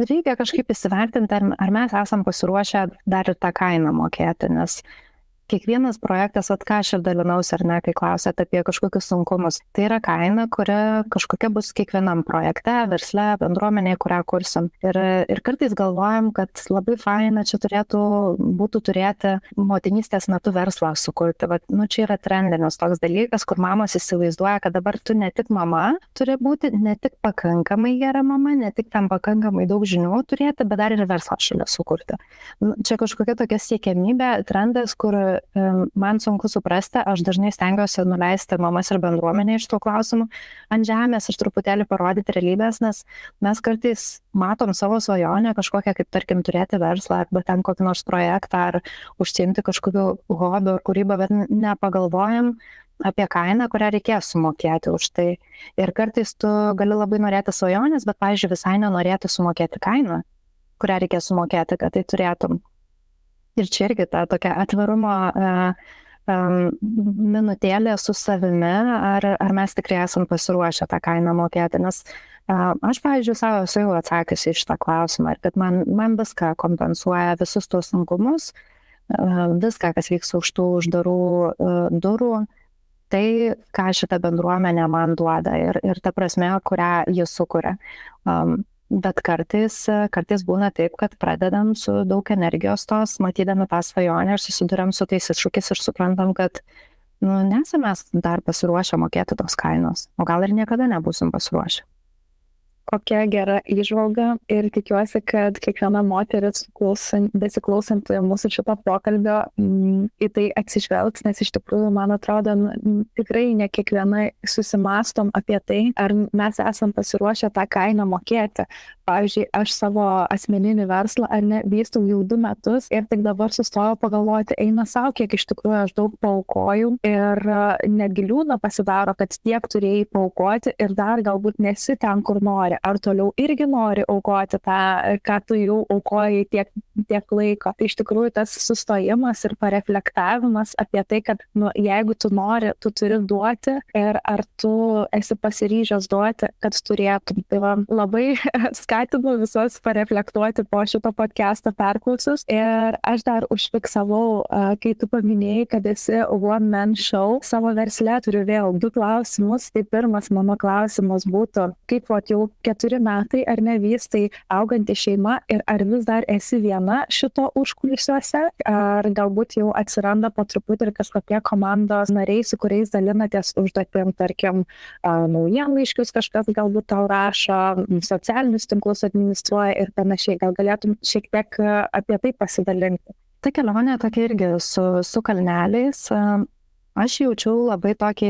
reikia kažkaip įsivertinti, ar mes esam pasiruošę dar ir tą kainą mokėti, nes kiekvienas projektas, ką aš ir dalinausi, ar ne, kai klausėt apie kažkokius sunkumus, tai yra kaina, kuri kažkokia bus kiekvienam projekte, versle, bendruomenėje, kurią kursim. Ir kartais galvojam, kad labai faina čia būtų turėti motinystės metu verslą sukurti. Vat, čia yra trendinis toks dalykas, kur mamos įsivaizduoja, kad dabar tu ne tik mama turi būti, ne tik pakankamai gera mama, ne tik tam pakankamai daug žinių turėti, bet dar ir verslą šalia sukurti. Čia kažkokia tokia siekiamybė, trendas, kur man sunku suprasti, aš dažnai stengiuosi nuleisti mamas ir bendruomenę iš tų klausimų ant žemės ir truputėlį parodyti realybės, nes mes kartais matom savo svajonę kažkokią, kaip tarkim turėti verslą arba ten kokį nors projektą ar užsiimti kažkokiu hobiu ar kūrybą, bet nepagalvojam apie kainą, kurią reikės sumokėti už tai. Ir kartais tu gali labai norėti svajonės, bet, pavyzdžiui, visai nenorėti sumokėti kainą, kurią reikės sumokėti, kad tai turėtum. Ir čia irgi ta tokia atvirumo minutėlė su savimi, ar mes tikrai esam pasiruošę tą kainą mokėti, nes aš, pavyzdžiui, savo esu jau atsakiusi iš tą klausimą, ir kad man viską kompensuoja, visus tos sunkumus, viską, kas vyksta už tų uždarų durų, tai, ką šita bendruomenė man duoda ir ta prasme, kurią jis sukuria. Bet kartais būna taip, kad pradedam su daug energijos tos, matydami tą svajonę ir susiduriam su tais iššūkiais ir suprantam, kad nesame mes dar pasiruošę mokėti tos kainos, o gal ir niekada nebūsim pasiruošę. Kokia gera įžvalga ir tikiuosi, kad kiekviena moteris besiklausanti mūsų šito pokalbio į tai atsižvelgs, nes iš tikrųjų, man atrodo, tikrai ne kiekviena susimastom apie tai, ar mes esam pasiruošę tą kainą mokėti. Pavyzdžiui, aš savo asmeninį verslą vystau jau 2 metus ir tik dabar sustojau pagalvoti, eina savo, kiek iš tikrųjų aš daug paaukojau ir netgi liūdna pasidaro, kad tiek turėjai paaukoti ir dar galbūt nesi ten, kur nori. Ar toliau irgi nori aukoti tą, ką tu jau aukojai tiek laiko. Tai iš tikrųjų tas sustojimas ir pareflektavimas apie tai, kad jeigu tu nori, tu turi duoti ir ar tu esi pasiryžęs duoti, kad turėtum. Tai labai skatinu visus pareflektuoti po šito podcast'o perklausus. Ir aš dar užfiksavau, kai tu paminėjai, kad esi one man show savo versle, turiu vėl 2 klausimus. Tai pirmas mano klausimas būtų, kaip jau 4 metai ar ne vystai auganti šeima ir ar vis dar esi viena šito užkulisiuose, ar galbūt jau atsiranda po truputį ir kažkokie komandos nariai, su kuriais dalinatės užduotim, tarkim, naujienlaiškius kažkas galbūt tau rašo, socialinius tinklus administruoja ir panašiai. Gal galėtum šiek tiek apie tai pasidalinti? Ta kelionė tokia irgi su kalneliais. Aš jaučiau labai tokį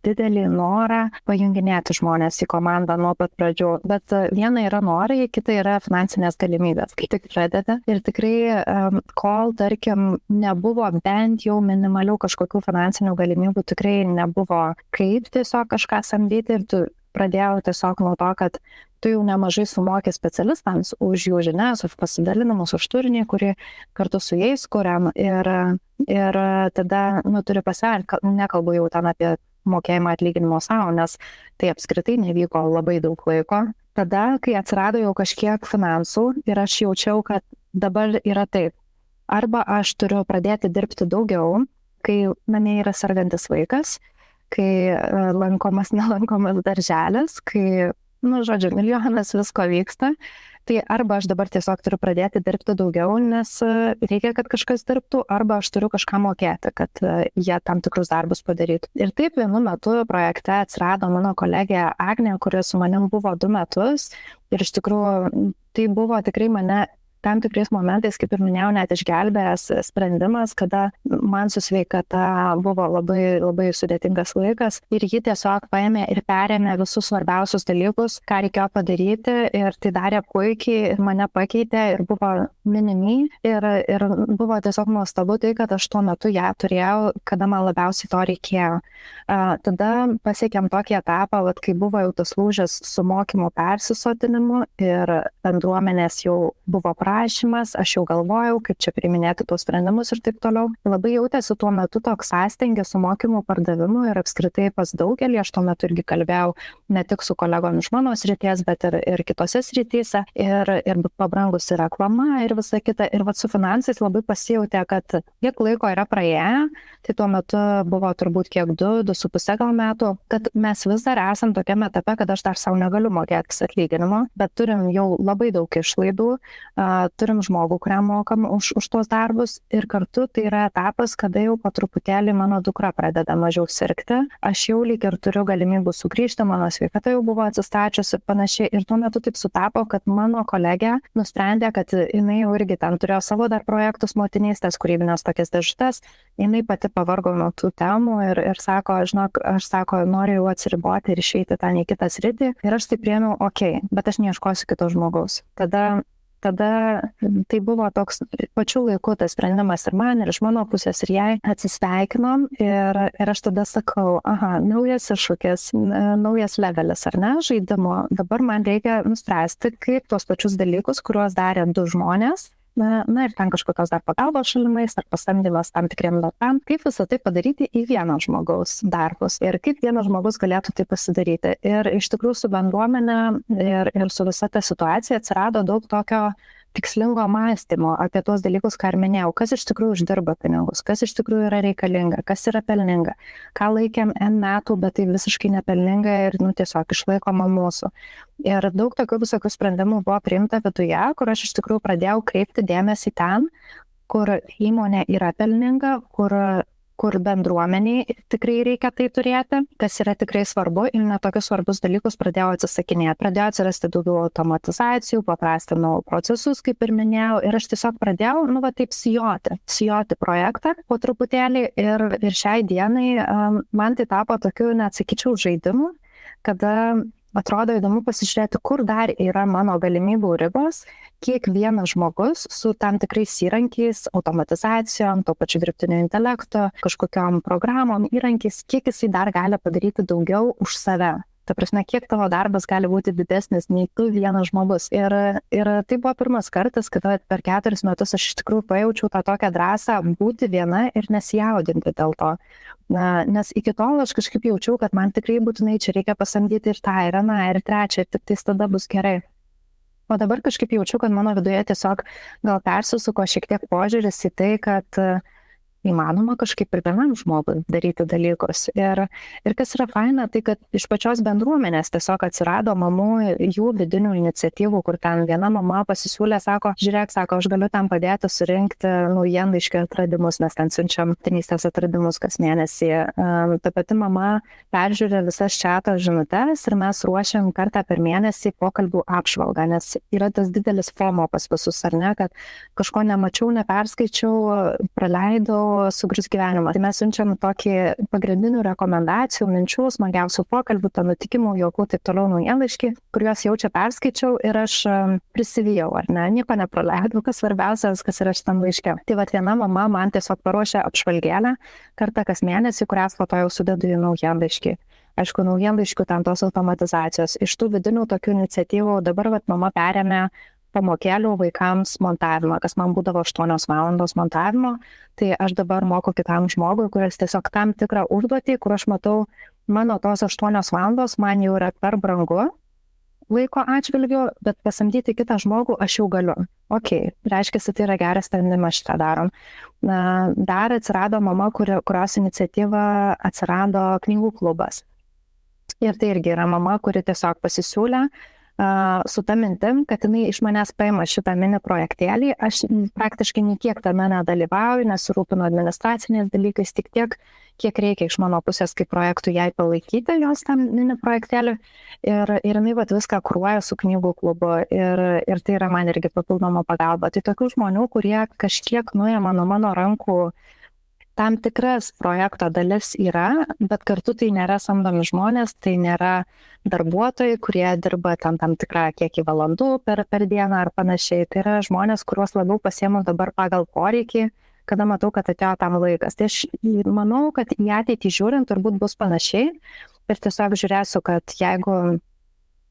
didelį norą pajunginėti žmonės į komandą nuo pat pradžių, bet viena yra norai, kita yra finansinės galimybės, kai tik pradeda. Ir tikrai, kol, tarkim, nebuvo bent jau minimalių kažkokių finansinių galimybių, tikrai nebuvo kaip tiesiog kažką samdyti ir tu pradėjau tiesiog nuo to, kad tu jau nemažai sumoki specialistams už jų žinias, už pasidalinimus, už turinį, kurį kartu su jais kuriam ir tada, turi pasverti, nekalbu jau ten apie mokėjimą atlyginimo savo, nes tai apskritai nevyko labai daug laiko. Tada, kai atsirado jau kažkiek finansų ir aš jaučiau, kad dabar yra taip, arba aš turiu pradėti dirbti daugiau, kai namie yra sergantis vaikas, kai nelankomas darželis, kai milijonas visko vyksta, tai arba aš dabar tiesiog turiu pradėti dirbti daugiau, nes reikia, kad kažkas dirbtų, arba aš turiu kažką mokėti, kad jie tam tikrus darbus padarytų. Ir taip vienu metu projekte atsirado mano kolegė Agnė, kuri su manim buvo 2 metus ir iš tikrųjų tai buvo tikrai mane tam tikrais momentais, kaip ir minėjau, net išgelbėjęs sprendimas, kada man su sveikata buvo labai, labai sudėtingas laikas ir ji tiesiog paėmė ir perėmė visus svarbiausius dalykus, ką reikėjo padaryti ir tai darė puikiai ir mane pakeitė ir buvo minimi ir buvo tiesiog nuostabu tai, kad aš tuo metu ją turėjau, kada man labiausiai to reikėjo. Tada pasiekėm tokį etapą, kai buvo jau tas lūžis su mokymo persisotinimu ir bendruomenės jau buvo aprašymas, aš jau galvojau, kaip čia priiminėti tuos sprendimus ir taip toliau. Labai jautėsi tuo metu toks sąstingis su mokymų pardavimu ir apskritai pas daugelį, aš tuo metu irgi kalbėjau ne tik su kolegom iš mano srities, bet ir kitose srityse, ir pabrangusi reklama ir visa kita. Ir vat su finansais labai pasijautė, kad kiek laiko yra praėję, tai tuo metu buvo turbūt kiek 2,5 gal metų, kad mes vis dar esam tokiame etape, kad aš dar savo negaliu mokėtis atlyginimo, bet turim jau labai daug išlaidų, turim žmogų, kuriam mokam už tuos darbus ir kartu tai yra etapas, kada jau po truputėlį mano dukra pradeda mažiau sirgti, aš jau lyg ir turiu galimybę sugrįžti, mano sveikata jau buvo atsistačiusi ir panašiai. Ir tuo metu taip sutapo, kad mano kolegė nusprendė, kad jinai jau irgi ten turėjo savo dar projektus motinystės, kūrybinės tokias dėžutes, jinai pati pavargo nuo tų temų ir sako, žinok, aš noriu jau atsiriboti ir išeiti ten į kitą sritį. Ir aš tai priėmiau, bet aš neieškosiu kito žmogaus. Tada tai buvo toks pačiu laiku tas sprendimas ir man, ir iš mano pusės, ir jai atsisveikinom ir aš tada sakau, naujas iššūkis, naujas levelis, ar ne, žaidimo. Dabar man reikia nuspręsti, kaip tuos pačius dalykus, kuriuos darė 2 žmonės, na ir ten kažkokios dar pagalbos šalimais ar pasamdymas tam tikriem darbam, kaip visą tai padaryti į vieno žmogaus darbus ir kaip vienas žmogus galėtų tai pasidaryti. Ir iš tikrųjų su bendruomenė ir su visa ta situacija atsirado daug tokio tikslingo mąstymo apie tuos dalykus, ką ir minėjau, kas iš tikrųjų uždirba pinigus, kas iš tikrųjų yra reikalinga, kas yra pelninga, ką laikėm N metų, bet tai visiškai nepelninga ir tiesiog išlaikoma mūsų. Ir daug tokių visokių sprendimų buvo priimta viduje, kur aš iš tikrųjų pradėjau kreipti dėmesį ten, kur įmonė yra pelninga, kur bendruomeniai tikrai reikia tai turėti, kas yra tikrai svarbu ir netokius svarbus dalykus pradėjau atsisakinėti. Pradėjo atsirasti daugiau automatizacijų, paprastinau procesus, kaip ir minėjau, ir aš tiesiog pradėjau, taip sijoti projektą po truputėlį ir šiai dienai man tai tapo tokiu, neatsakyčiau, žaidimu, kada atrodo įdomu pasižiūrėti, kur dar yra mano galimybių ribos, kiek vienas žmogus su tam tikrais įrankiais, automatizacijom, to pačiu dirbtinio intelekto, kažkokiom programom, įrankiais, kiek jisai dar gali padaryti daugiau už save. Ta prasme, kiek tavo darbas gali būti didesnis nei tu vienas žmogus. Ir tai buvo pirmas kartas, kada per 4 metus aš iš tikrųjų pajaučiau tą tokią drąsą būti viena ir nesijaudinti dėl to. Nes iki tol aš kažkaip jaučiau, kad man tikrai būtinai čia reikia pasamdyti ir tą, ir aną, ir trečią, ir tik tais tada bus gerai. O dabar kažkaip jaučiu, kad mano viduje tiesiog gal persisuko šiek tiek požiūris į tai, kad įmanoma kažkaip ir vienam žmogui daryti dalykus. Ir kas yra faina, tai kad iš pačios bendruomenės tiesiog atsirado mamų jų vidinių iniciatyvų, kur ten viena mama pasisiūlė, žiūrėk, aš galiu tam padėti surinkti naujienlaiškio atradimus, nes ten siunčiam tinystės atradimus kas mėnesį. Ta pati mama peržiūrė visas čiato žinutes ir mes ruošiam kartą per mėnesį pokalbių apžvalgą, nes yra tas didelis FOMO pas visus, ar ne, kad kažko nemačiau, neperskaičiau, praleidau, sugrius gyvenimą. Tai mes siunčiam tokį pagrindinių rekomendacijų, minčių, smagiausių pokalbių, nutikimų, juokų, taip toliau naujienlaiškį, kuriuos jaučia perskaičiau ir aš prisivijau, ar ne, nieko nepraleidau, kas svarbiausias, kas yra šitam laiške. Tai viena mama man tiesiog paruošė apžvalgėlę kartą kas mėnesį, kurią po to jau sudedu į naujienlaiškį. Aišku, naujienlaiškių tam tos automatizacijos. Iš tų vidinių tokių iniciatyvų dabar mama perėmė pamokėlių vaikams montavimą, kas man būdavo 8 valandos montavimo, tai aš dabar moku kitam žmogui, kuris tiesiog tam tikrą užduotį, kur aš matau, mano tos 8 valandos man jau yra per brangu laiko atžvilgiu, bet pasamdyti kitą žmogų aš jau galiu. Reiškia, tai yra geras sprendimas šitą darom. Dar atsirado mama, kurios iniciatyva atsirado knygų klubas. Ir tai irgi yra mama, kuri tiesiog pasisiūlė su ta mintim, kad jinai iš manęs paima šitą mini projektėlį. Aš praktiškai niekiek tame nedalyvauju, nesirūpinu administraciniais dalykais, tik tiek, kiek reikia iš mano pusės kaip projektų jai palaikyti jos tam mini projektėlį. Ir jinai viską kuruoja su knygų klubu ir tai yra man irgi papildoma pagalba. Tai tokių žmonių, kurie kažkiek nuima nuo mano rankų tam tikras projekto dalis yra, bet kartu tai nėra samdomi žmonės, tai nėra darbuotojai, kurie dirba tam tikrą kiekį valandų per dieną ar panašiai. Tai yra žmonės, kuriuos labiau pasiemu dabar pagal poreikį, kada matau, kad atėjo tam laikas. Tai aš manau, kad į ateitį žiūrint turbūt bus panašiai ir tiesiog žiūrėsiu, kad jeigu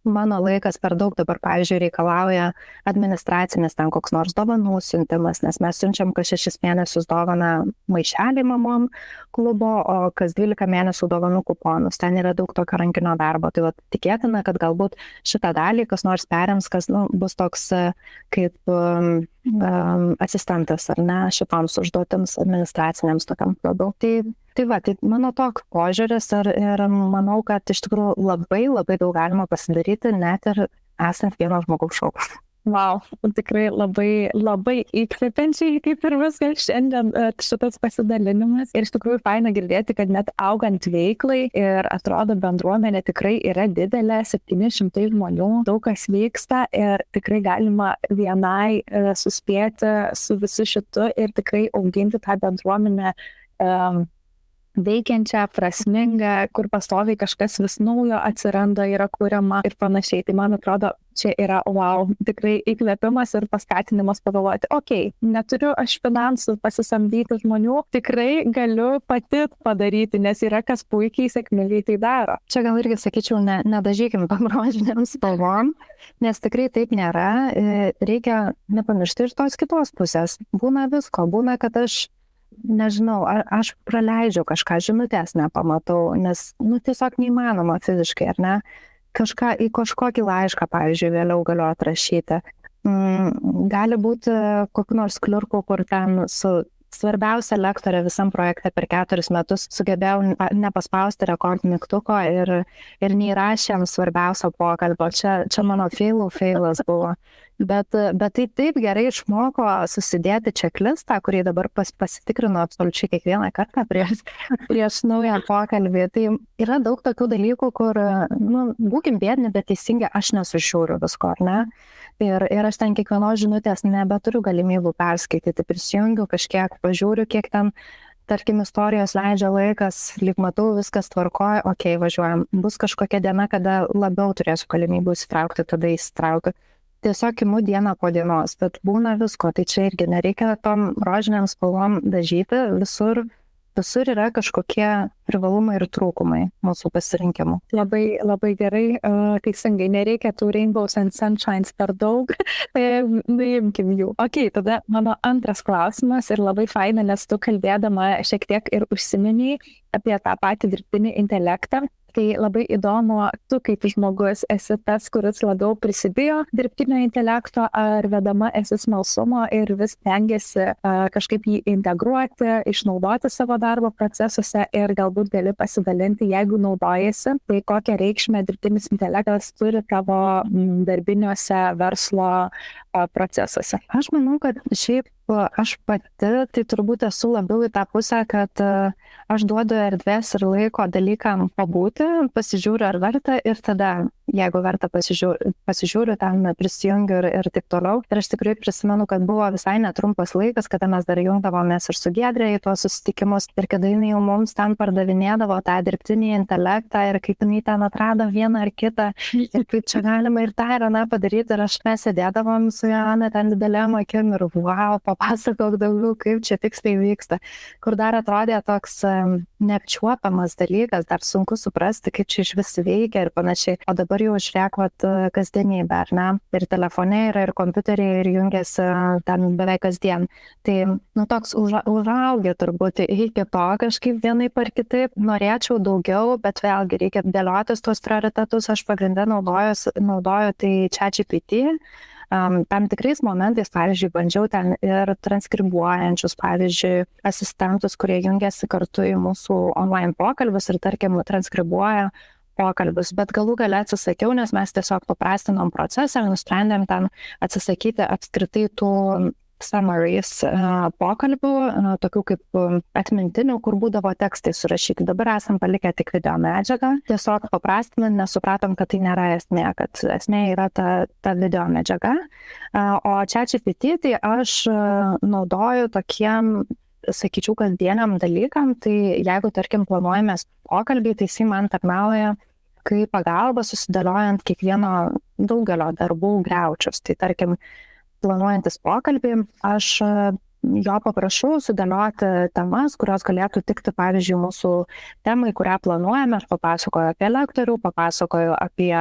mano laikas per daug dabar, pavyzdžiui, reikalauja administracinis ten koks nors dovanų siuntimas, nes mes siunčiam kas 6 mėnesius dovaną maišelį mamom klubo, o kas 12 mėnesių dovanų kuponus. Ten yra daug tokio rankinio darbo. Tai tikėtina, kad galbūt šitą dalį kas nors perims, kas bus toks kaip asistentas ar ne šitoms užduotims administraciniams tokiam labiau. Tai mano toks požiūris ir manau, kad iš tikrųjų labai daug galima pasidaryti net ir esant vieno žmogaus šou. Wow, tikrai labai įkvepiančiai, kaip ir viskas šiandien šitas pasidalinimas. Ir iš tikrųjų faina girdėti, kad net augant veiklai ir atrodo bendruomenė tikrai yra didelė, 700 žmonių, daug kas vyksta ir tikrai galima vienai suspėti su visu šitu ir tikrai auginti tą bendruomenę veikiančią, prasmingą, kur pastoviai kažkas vis naujo atsiranda, yra kuriama ir panašiai. Tai man atrodo, čia yra wow, tikrai įkvėpimas ir paskatinimas pagalvoti, neturiu aš finansų pasisamdyti žmonių, tikrai galiu pati padaryti, nes yra kas puikiai sėkmingai tai daro. Čia gal irgi sakyčiau, nedažykim tom rožinėm spalvom, nes tikrai taip nėra. Reikia nepamiršti ir tos kitos pusės. Būna visko, būna, kad aš nežinau, aš praleidžiu kažką, žinutės nepamatau, nes tiesiog neįmanoma fiziškai, ar ne? Į kažkokį laišką, pavyzdžiui, vėliau galiu atrašyti. Gali būti kokiu nors kliurku, kur ten su svarbiausia lektorė visam projekte per 4 metus sugebėjau nepaspausti rekordinį mygtuko ir neįrašėm svarbiausio pokalbio. Čia mano feilas buvo. Bet tai taip gerai išmoko susidėti checklistą, kurį dabar pasitikrinu absoliučiai kiekvieną kartą prieš naują pokalbį. Tai yra daug tokių dalykų, kur, būkim biedni, bet teisingai aš nesužiūriu visko, ar ne? Ir aš ten kiekvienos žinutės nebeturiu galimybių perskaityti, prisijungiu kažkiek, pažiūriu, kiek ten, tarkim, istorijos leidžia laikas, lyg matau, viskas tvarkoja, važiuojam. Bus kažkokia diena, kada labiau turėsiu galimybių įsitraukti, tada įsitraukiu. Tiesiog imu dieną po dienos, bet būna visko, tai čia irgi nereikia tom rožiniam spalvom dažyti, visur yra kažkokie privalumai ir trūkumai mūsų pasirinkimų. Labai gerai, teisingai, nereikia tų rainbows and sunshines per daug, nuimkim jų. Tada mano antras klausimas ir labai faina, nes tu kalbėdama šiek tiek ir užsiminiai apie tą patį dirbtinį intelektą. Tai labai įdomu, tu kaip žmogus esi tas, kuris labiau prisibijo dirbtinio intelekto, ar vedama esi smalsumo ir vis stengiasi kažkaip jį integruoti, išnaudoti savo darbo procesuose ir galbūt gali pasidalinti, jeigu naudojasi, tai kokią reikšmę dirbtinis intelektas turi tavo darbiniuose verslo procesuose. Aš manau, kad šiaip aš pati, tai turbūt esu labiau į tą pusę, kad aš duodu erdvės ir laiko dalykam pabūti, pasižiūriu ar verta ir tada, jeigu verta pasižiūriu, ten prisijungiu ir taip toliau. Ir aš tikrai prisimenu, kad buvo visai netrumpas laikas, kada mes dar jungdavomės ir su Giedre į tuos susitikimus ir kada jinai jau mums ten pardavinėdavo tą dirbtinį intelektą ir kaip jinai ten atrado vieną ar kitą ir kaip čia galima ir tą ir aną padaryti. Ir mes sėdėdavom su Joana ten didelėm akim ir wow, papasakok daugiau, kaip čia tiksliai vyksta. Kur dar atrodė toks neapčiuopiamas dalykas, dar sunku suprasti, kaip čia iš vis veikia ir panašiai. O dabar jau žiūrėk, kasdienybė, ar ne? Ir telefone yra, ir kompiuteriai, ir jungiasi ten beveik kasdien. Tai, toks užaugę turbūt iki to kažkaip vienaip ar kitaip. Norėčiau daugiau, bet vėlgi reikia dėliotis tuos prioritetus. Aš pagrindę naudoju tai ChatGPT. Tam tikrais momentais, pavyzdžiui, bandžiau ten ir transkribuojančius, pavyzdžiui, asistentus, kurie jungiasi kartu į mūsų online pokalbius ir, tarkim, transkribuoja pokalbius, bet galų gale atsisakiau, nes mes tiesiog paprastinom procesą ir nusprendėm ten atsisakyti apskritai tų summaries pokalbių, tokių kaip atmintinių, kur būdavo tekstai surašyti. Dabar esam palikę tik video medžiagą, tiesiog paprastinant, nesupratom, kad tai nėra esmė, kad esmė yra ta video medžiaga. O ChatGPT tai aš naudoju tokiem, sakyčiau, kasdieniam dalykam, tai jeigu, tarkim, planuojamės pokalbį, tai jisai man tarnauja kaip pagalba susidėliojant kiekvieno daugelio darbų griaučius. Tai, tarkim, planuojantis pokalbį, aš jo paprašau sudėlioti temas, kurios galėtų tikti, pavyzdžiui, mūsų temai, kurią planuojame. Aš papasakoju apie lektorių, papasakoju apie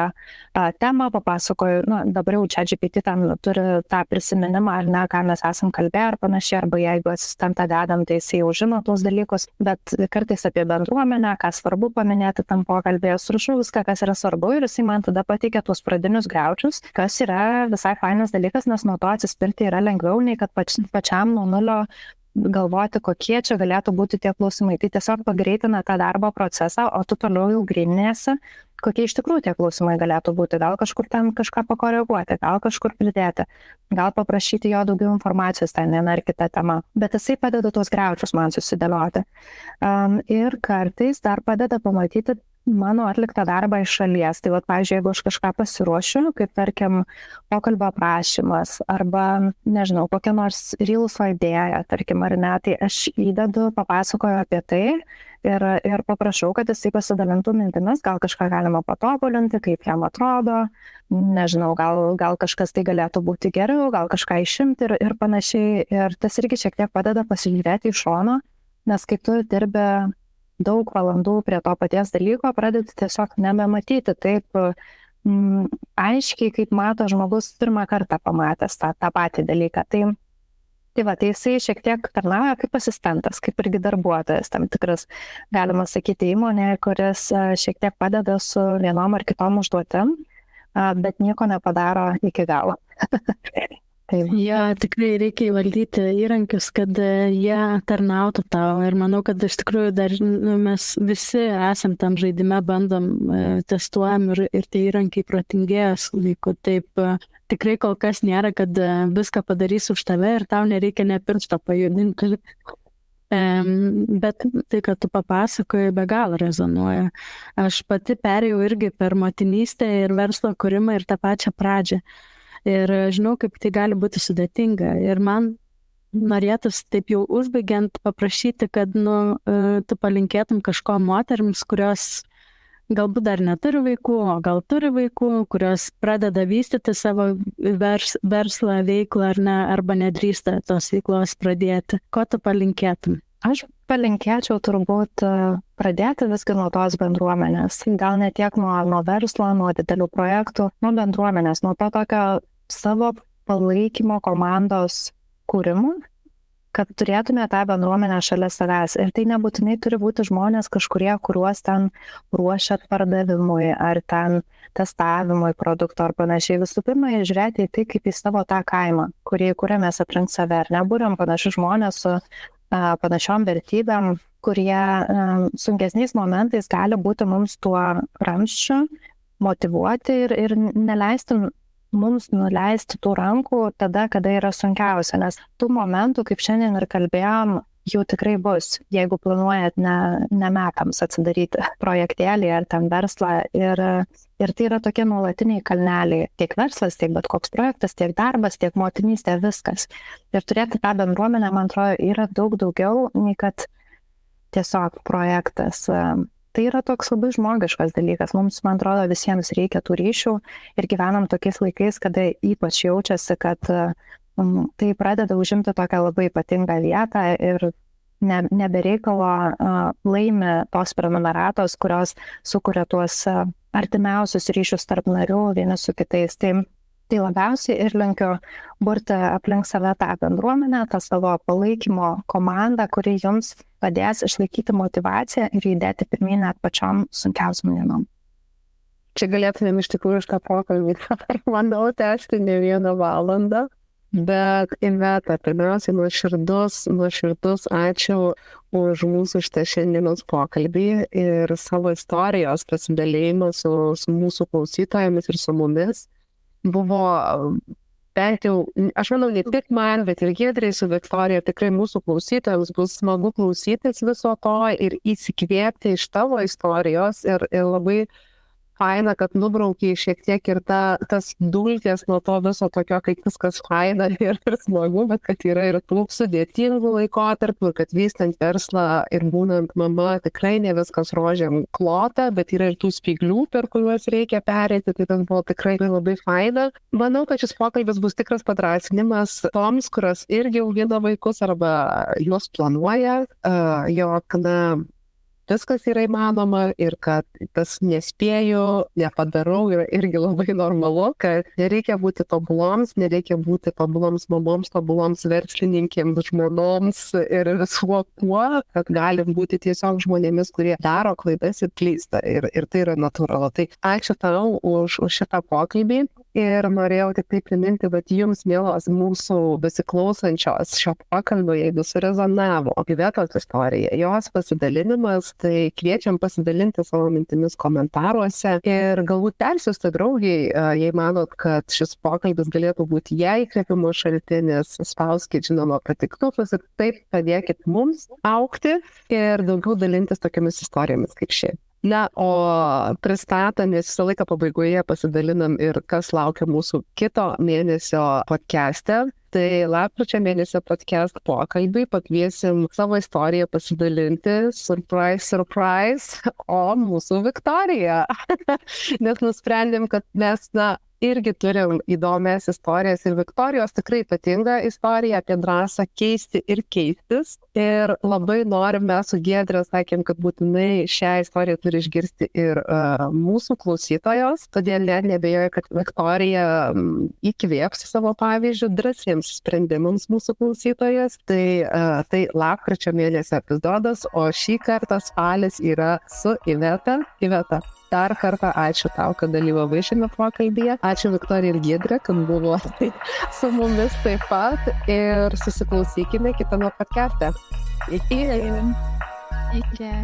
temą, papasakoju, dabar jau ChatGPT ten turi tą prisiminimą, ar ne, ką mes esam kalbėję ar panašiai, arba jeigu asistentą dedam, tai jis jau žino tuos dalykus, bet kartais apie bendruomenę, ką svarbu paminėti tam pokalbėje, surašau viską, kas yra svarbu ir jisai man tada pateikia tuos pradinius griaučius, kas yra visai fainas dalykas, nes nuo to atsispirti yra lengviau, nei kad pačiam nuo nulio galvoti, kokie čia galėtų būti tie klausimai. Tai tiesiog pagreitina tą darbo procesą, o tu toliau jau grynėsi, kokie iš tikrųjų tie klausimai galėtų būti. Gal kažkur ten kažką pakoreguoti, gal kažkur pridėti, gal paprašyti jo daugiau informacijos ten viena ar kita tema. Bet jisai padeda tuos griaučius man susidėlioti. Ir kartais dar padeda pamatyti mano atliktą darbą iš šalies. Tai pavyzdžiui, jeigu aš kažką pasiruošiu, kaip tarkim pokalbio aprašymas arba, nežinau, kokia nors reelso idėja, tarkim, ar ne, tai aš įdedu, papasakoju apie tai ir paprašau, kad jisai pasidalintų mintimis, gal kažką galima patobulinti, kaip jam atrodo, nežinau, gal kažkas tai galėtų būti geriau, gal kažką išimti ir panašiai. Ir tas irgi šiek tiek padeda pasižiūrėti iš šono, nes kai tu dirbi daug valandų prie to paties dalyko, pradedi tiesiog nebematyti taip aiškiai, kaip mato žmogus pirmą kartą pamatęs tą patį dalyką. Tai jisai šiek tiek tarnauja kaip asistentas, kaip irgi darbuotojas tam tikras, galima sakyti, įmonė, kuris šiek tiek padeda su vienom ar kitom užduotim, bet nieko nepadaro iki galo. Ja, tikrai reikia įvaldyti įrankius, kad jie tarnautų tau. Ir manau, kad iš tikrųjų dar mes visi esam tam žaidime, bandom, testuojam ir tie įrankiai protingėja su laiku. Taip, tikrai kol kas nėra, kad viską padarys už tave ir tau nereikia ne piršto pajudinti. Bet tai, kad tu papasakoji, be galo rezonuoja. Aš pati perėjau irgi per motinystę ir verslo kūrimą ir tą pačią pradžią. Ir žinau, kaip tai gali būti sudėtinga. Ir man norėtus taip jau užbaigiant paprašyti, kad tu palinkėtum kažko moterims, kurios galbūt dar neturi vaikų, o gal turi vaikų, kurios pradeda vystyti savo verslą, veiklą ar ne, arba nedrįsta tos veiklos pradėti. Ko tu palinkėtum? Aš palinkėčiau turbūt pradėti visgi nuo tos bendruomenės. Gal ne tiek nuo verslo, nuo didelių projektų, nuo bendruomenės, nuo to tokio savo palaikymo komandos kūrimo, kad turėtume tą bendruomenę šalia savęs. Ir tai nebūtinai turi būti žmonės kažkurie, kuriuos ten ruošiat pardavimui ar ten testavimui produkto ar panašiai. Visų pirma, žiūrėti į tai kaip į savo tą kaimą, kurį kuriamės aplink save. Ar nebūrėm panašių žmonės su panašiom vertybėm, kurie sunkesniais momentais gali būti mums tuo ramsčiu, motyvuoti ir neleisti mums nuleisti tų rankų tada, kada yra sunkiausia, nes tų momentų, kaip šiandien ir kalbėjom, jau tikrai bus, jeigu planuojat ne metams atsidaryti projektėlį ar ten verslą. Ir tai yra tokie nuolatiniai kalneliai, tiek verslas, tiek bet koks projektas, tiek darbas, tiek motinystė, viskas. Ir turėti tą bendruomenę, man atrodo, yra daug daugiau, nei kad tiesiog projektas. Tai yra toks labai žmogiškas dalykas. Mums, man atrodo, visiems reikia tų ryšių ir gyvenam tokiais laikais, kada ypač jaučiasi, kad tai pradeda užimti tokią labai ypatingą vietą ir nebereikalo laimi tos prenumeratos, kurios sukuria tuos artimiausius ryšius tarp narių vieni su kitais. Tai labiausiai ir linkiu burti aplink save tą bendruomenę, tą savo palaikymo komandą, kuri jums padės išlaikyti motivaciją ir judėti pirmyn net pačiom sunkiausiam dienom. Čia galėtumėm iš tikrųjų šitą pokalbį, manau, tęsti ne 1 valandą, bet Iveta, pirmiausiai nuoširdus ačiū už mūsų šitą šiandienos pokalbį ir savo istorijos pasidalėjimą su mūsų klausytojomis ir su mumis. Buvo bent jau, aš manau, ne tik man, bet ir Giedrei su Viktorija, tikrai mūsų klausytojams bus smagu klausytis viso to ir įsikvėpti iš tavo istorijos ir labai faina, kad nubraukiai šiek tiek ir tas dulkės nuo to viso tokio, kaip viskas faina ir smagu, bet kad yra ir tų sudėtingų laikotarpių, kad vystant verslą ir būnant mama tikrai ne viskas rožėm klota, bet yra ir tų spyglių, per kuriuos reikia pereiti, tai tas buvo tikrai labai faina. Manau, kad šis pokalbis bus tikras padrasinimas toms, kurios irgi augina vaikus arba juos planuoja, jog viskas yra įmanoma ir kad tas nespėju, nepadarau yra irgi labai normalu, kad nereikia būti tobuloms, nereikia būti tobuloms mamoms, tobuloms verslininkėms, žmonoms ir visuo kuo, kad galim būti tiesiog žmonėmis, kurie daro klaidas ir klysta ir tai yra natūralu. Tai ačiū tau už šitą pokalbį. Ir norėjau tik tai priminti, kad jums, mielos mūsų besiklausančios šio pokalbio, jeigu surezonavo Ivetos istorija, jos pasidalinimas, tai kviečiam pasidalinti savo mintimis komentaruose ir galbūt persiųsti draugiai, jei manot, kad šis pokalbis galėtų būti jai įkvėpimo šaltinis, spauskit žinoma patiktukus ir taip padėkit mums augti ir daugiau dalintis tokiamis istorijomis kaip ši. Na, o pristatant, nes visą laiką pabaigoje pasidalinam ir kas laukia mūsų kito mėnesio podcast'e. Tai lapkričio mėnesio podcast pokalbį pakviesim savo istoriją pasidalinti, surprise, o mūsų Viktorija. Nes nusprendėm, kad mes, irgi turim įdomias istorijas ir Viktorijos tikrai ypatinga istorija apie drąsą keisti ir keistis. Ir labai norim mes su Giedre sakėm, kad būtinai šią istoriją turi išgirsti ir mūsų klausytojos. Todėl net nebejoju, kad Viktorija įkvėps savo pavyzdžių drąsiems sprendimams mūsų klausytojas. Tai lapkričio mėnesio epizodas, o šį kartą spalis yra su Iveta. Iveta, dar kartą ačiū tau, kad dalyvavai šiame pokalbyje. Ačiū Viktorija ir Giedre, kad buvo su mumis taip pat. Ir susiklausykime kitame podcast'e. Iki. Iki.